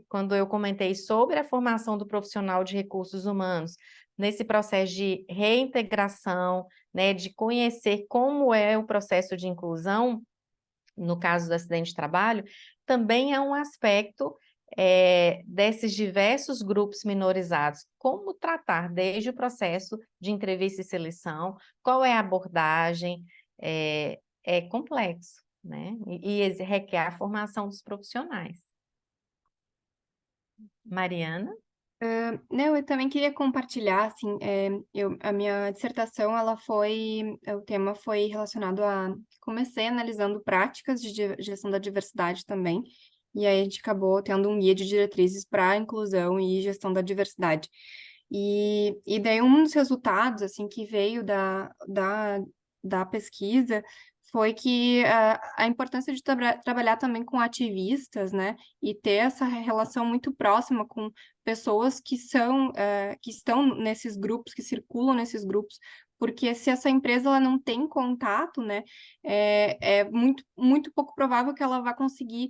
quando eu comentei sobre a formação do profissional de recursos humanos, nesse processo de reintegração, né, de conhecer como é o processo de inclusão, no caso do acidente de trabalho, também é um aspecto desses diversos grupos minorizados, como tratar desde o processo de entrevista e seleção, qual é a abordagem, é complexo, né? E requer a formação dos profissionais. Mariana? Não, eu também queria compartilhar, assim, a minha dissertação, o tema foi relacionado comecei analisando práticas de gestão da diversidade também, e aí a gente acabou tendo um guia de diretrizes para a inclusão e gestão da diversidade. E daí um dos resultados, assim, que veio da pesquisa foi que a importância de trabalhar também com ativistas, né, e ter essa relação muito próxima com pessoas que estão nesses grupos, que circulam nesses grupos, porque se essa empresa ela não tem contato, né, é muito, muito pouco provável que ela vá conseguir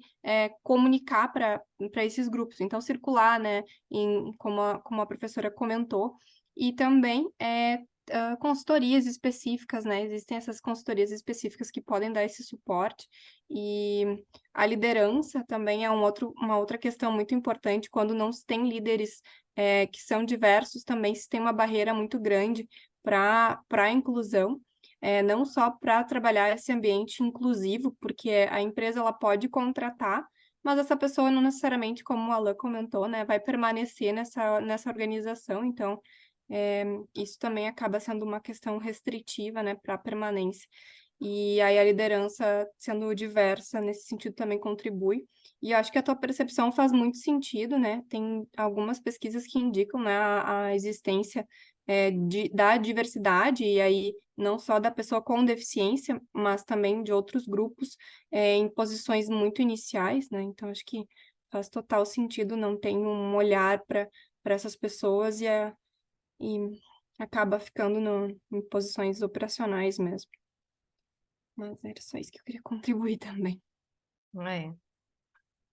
comunicar para esses grupos. Então, circular, né, como a professora comentou, e também consultorias específicas, né? Existem essas consultorias específicas que podem dar esse suporte, e a liderança também é uma outra questão muito importante. Quando não se tem líderes que são diversos, também se tem uma barreira muito grande para a inclusão, não só para trabalhar esse ambiente inclusivo, porque a empresa ela pode contratar, mas essa pessoa não necessariamente, como o Alan comentou, né, vai permanecer nessa organização. Então, isso também acaba sendo uma questão restritiva, né, para a permanência. E aí a liderança sendo diversa nesse sentido também contribui. E eu acho que a tua percepção faz muito sentido, né? Tem algumas pesquisas que indicam, né, a existência da diversidade, e aí não só da pessoa com deficiência, mas também de outros grupos em posições muito iniciais, né? Então acho que faz total sentido, não tem um olhar para essas pessoas e acaba ficando em posições operacionais mesmo. Mas era só isso que eu queria contribuir também.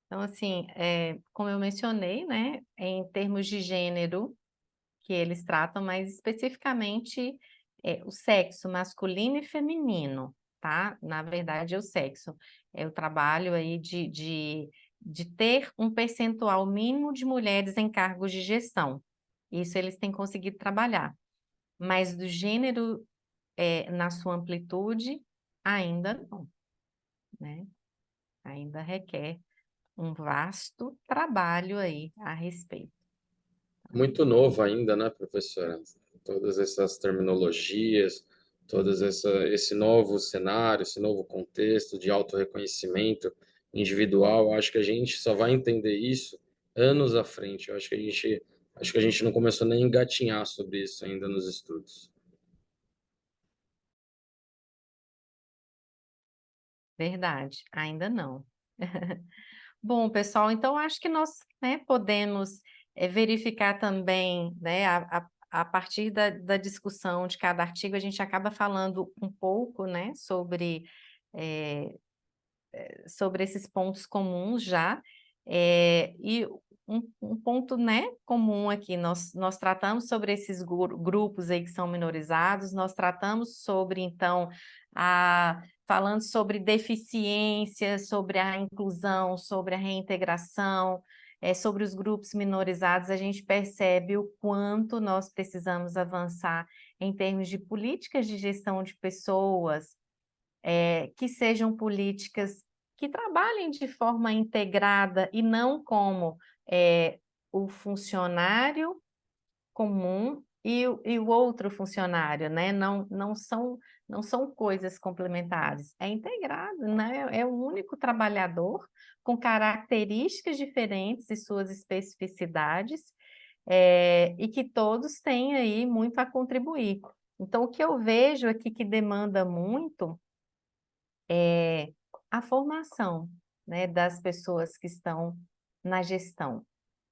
Então, assim, como eu mencionei, né, em termos de gênero, que eles tratam mais especificamente o sexo masculino e feminino, tá? Na verdade, é o sexo. É o trabalho aí de ter um percentual mínimo de mulheres em cargos de gestão. Isso eles têm conseguido trabalhar. Mas do gênero na sua amplitude, ainda não. né? Ainda requer um vasto trabalho aí a respeito. Muito novo ainda, né, professora? Todas essas terminologias, esse novo cenário, esse novo contexto de autorreconhecimento individual, acho que a gente só vai entender isso anos à frente. Eu acho que a gente não começou nem a engatinhar sobre isso ainda nos estudos. Verdade, ainda não. Bom, pessoal, então acho que nós, né, podemos verificar também, né, a partir da discussão de cada artigo, a gente acaba falando um pouco, né, eh, sobre esses pontos comuns já, e um ponto, né, comum aqui, nós tratamos sobre esses grupos aí que são minorizados, nós tratamos sobre, então, falando sobre deficiência, sobre a inclusão, sobre a reintegração, sobre os grupos minorizados, a gente percebe o quanto nós precisamos avançar em termos de políticas de gestão de pessoas, que sejam políticas que trabalhem de forma integrada e não como o funcionário comum e o outro funcionário, né? Não são coisas complementares, é integrado, né? É um único trabalhador com características diferentes e suas especificidades, e que todos têm aí muito a contribuir. Então, o que eu vejo aqui que demanda muito é a formação, né, das pessoas que estão na gestão,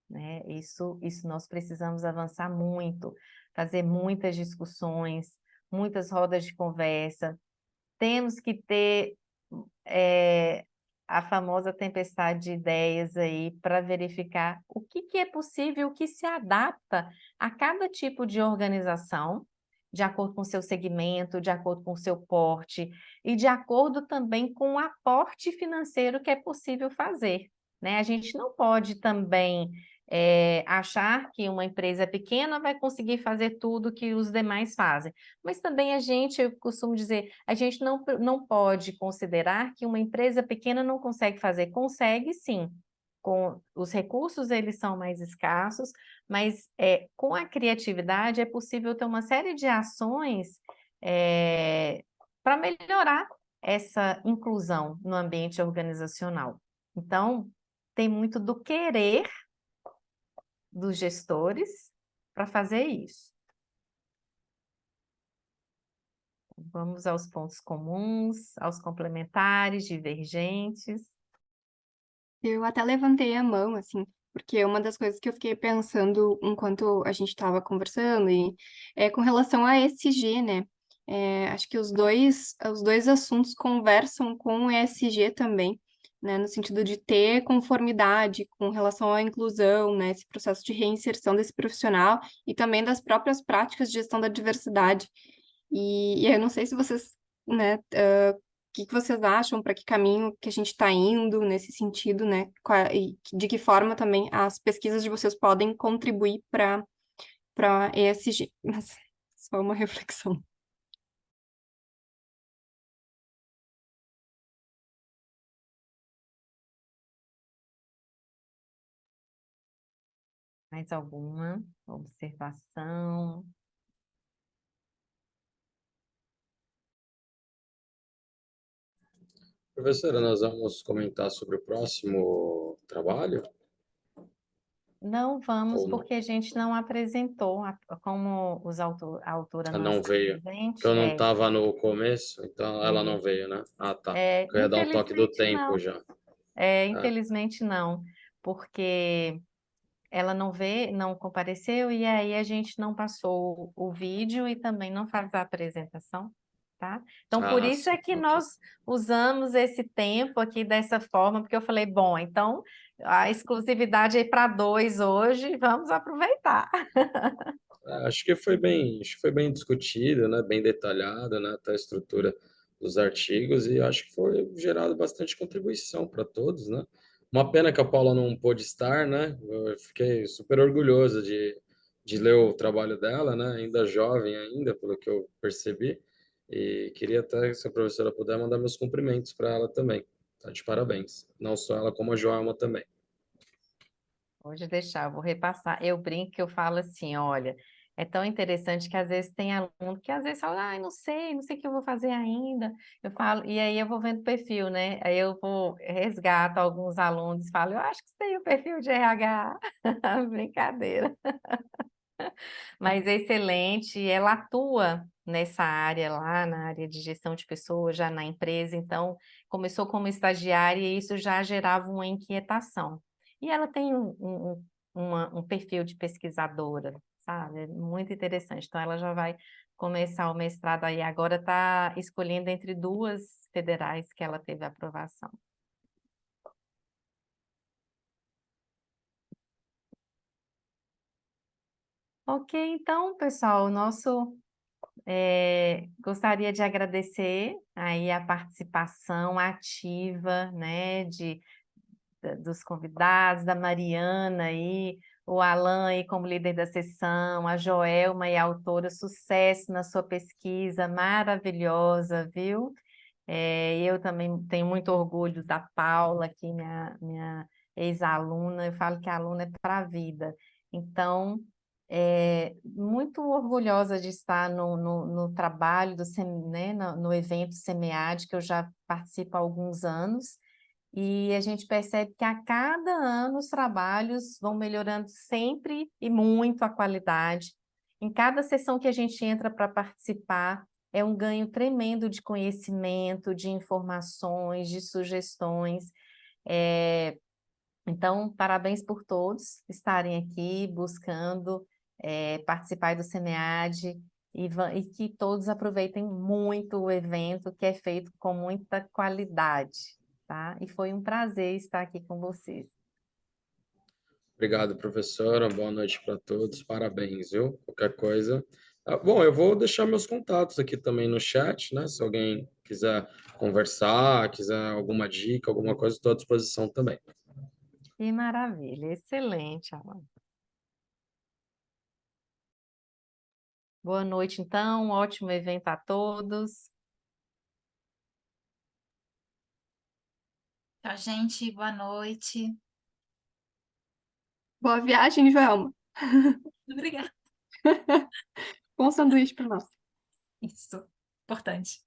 né? Isso nós precisamos avançar muito, fazer muitas discussões, muitas rodas de conversa. Temos que ter a famosa tempestade de ideias aí para verificar o que é possível, o que se adapta a cada tipo de organização, de acordo com o seu segmento, de acordo com o seu porte e de acordo também com o aporte financeiro que é possível fazer, né? A gente não pode também achar que uma empresa pequena vai conseguir fazer tudo que os demais fazem. Mas também eu costumo dizer, a gente não pode considerar que uma empresa pequena não consegue fazer. Consegue sim, com os recursos eles são mais escassos, mas com a criatividade é possível ter uma série de ações para melhorar essa inclusão no ambiente organizacional. Então, tem muito do querer dos gestores para fazer isso. Vamos aos pontos comuns, aos complementares, divergentes. Eu até levantei a mão, assim, porque uma das coisas que eu fiquei pensando enquanto a gente estava conversando é com relação a ESG, né? Acho que os dois assuntos conversam com o ESG também, né? No sentido de ter conformidade com relação à inclusão, né? Esse processo de reinserção desse profissional e também das próprias práticas de gestão da diversidade. E eu não sei se vocês, né, que vocês acham, para que caminho que a gente está indo nesse sentido, né? E de que forma também as pesquisas de vocês podem contribuir para ESG. Mas só uma reflexão. Mais alguma observação? Professora, nós vamos comentar sobre o próximo trabalho? Não vamos, Ou não? porque a gente não apresentou, como a autora Ah, não não está veio. Porque presente. eu não estava no começo, então ela não veio, né? Ah, tá. Eu ia dar um toque do Infelizmente tempo não. já. Infelizmente não, porque ela não compareceu e aí a gente não passou o vídeo e também não faz a apresentação, tá? Então, por Ah, isso é sim, que ok. nós usamos esse tempo aqui dessa forma, porque eu falei, bom, então a exclusividade aí para 2 hoje, vamos aproveitar. Acho que foi bem discutido, né? Bem detalhado, né? Até a estrutura dos artigos e acho que foi gerado bastante contribuição para todos, né? Uma pena que a Paula não pôde estar, né? Eu fiquei super orgulhoso de ler o trabalho dela, né? Ainda jovem ainda, pelo que eu percebi, e queria até, se a professora puder, mandar meus cumprimentos para ela também. Tá de parabéns. Não só ela, como a Joelma também. Pode deixar, eu vou repassar. Eu brinco que eu falo assim, olha, é tão interessante que às vezes tem aluno que às vezes fala, ai, não sei o que eu vou fazer ainda. Eu falo, e aí eu vou vendo o perfil, né? Aí eu vou, resgato alguns alunos e falo, eu acho que você tem o perfil de RH. Brincadeira. Mas é excelente, ela atua nessa área lá, na área de gestão de pessoas, já na empresa, então começou como estagiária e isso já gerava uma inquietação. E ela tem um perfil de pesquisadora, sabe? É muito interessante. Então ela já vai começar o mestrado aí, agora está escolhendo entre duas federais que ela teve aprovação. Ok, então, pessoal, o nosso gostaria de agradecer aí a participação ativa, né, dos convidados, da Mariana aí, o Alan aí como líder da sessão, a Joelma e a autora, sucesso na sua pesquisa, maravilhosa, viu? Eu também tenho muito orgulho da Paula, aqui, minha ex-aluna, eu falo que a aluna é para a vida. Então, muito orgulhosa de estar no trabalho, né, no evento SEMEAD, que eu já participo há alguns anos, e a gente percebe que a cada ano os trabalhos vão melhorando sempre e muito a qualidade. Em cada sessão que a gente entra para participar, é um ganho tremendo de conhecimento, de informações, de sugestões. Então, parabéns por todos estarem aqui buscando participar do SEMEAD e que todos aproveitem muito o evento, que é feito com muita qualidade, tá? E foi um prazer estar aqui com vocês. Obrigado, professora. Boa noite para todos. Parabéns, viu? Qualquer coisa. Bom, eu vou deixar meus contatos aqui também no chat, né? Se alguém quiser conversar, quiser alguma dica, alguma coisa, estou à disposição também. Que maravilha, excelente, Alan. Boa noite, então, um ótimo evento a todos. Tchau, gente. Boa noite. Boa viagem, Joelma. Obrigada. Bom sanduíche para nós. Isso, importante.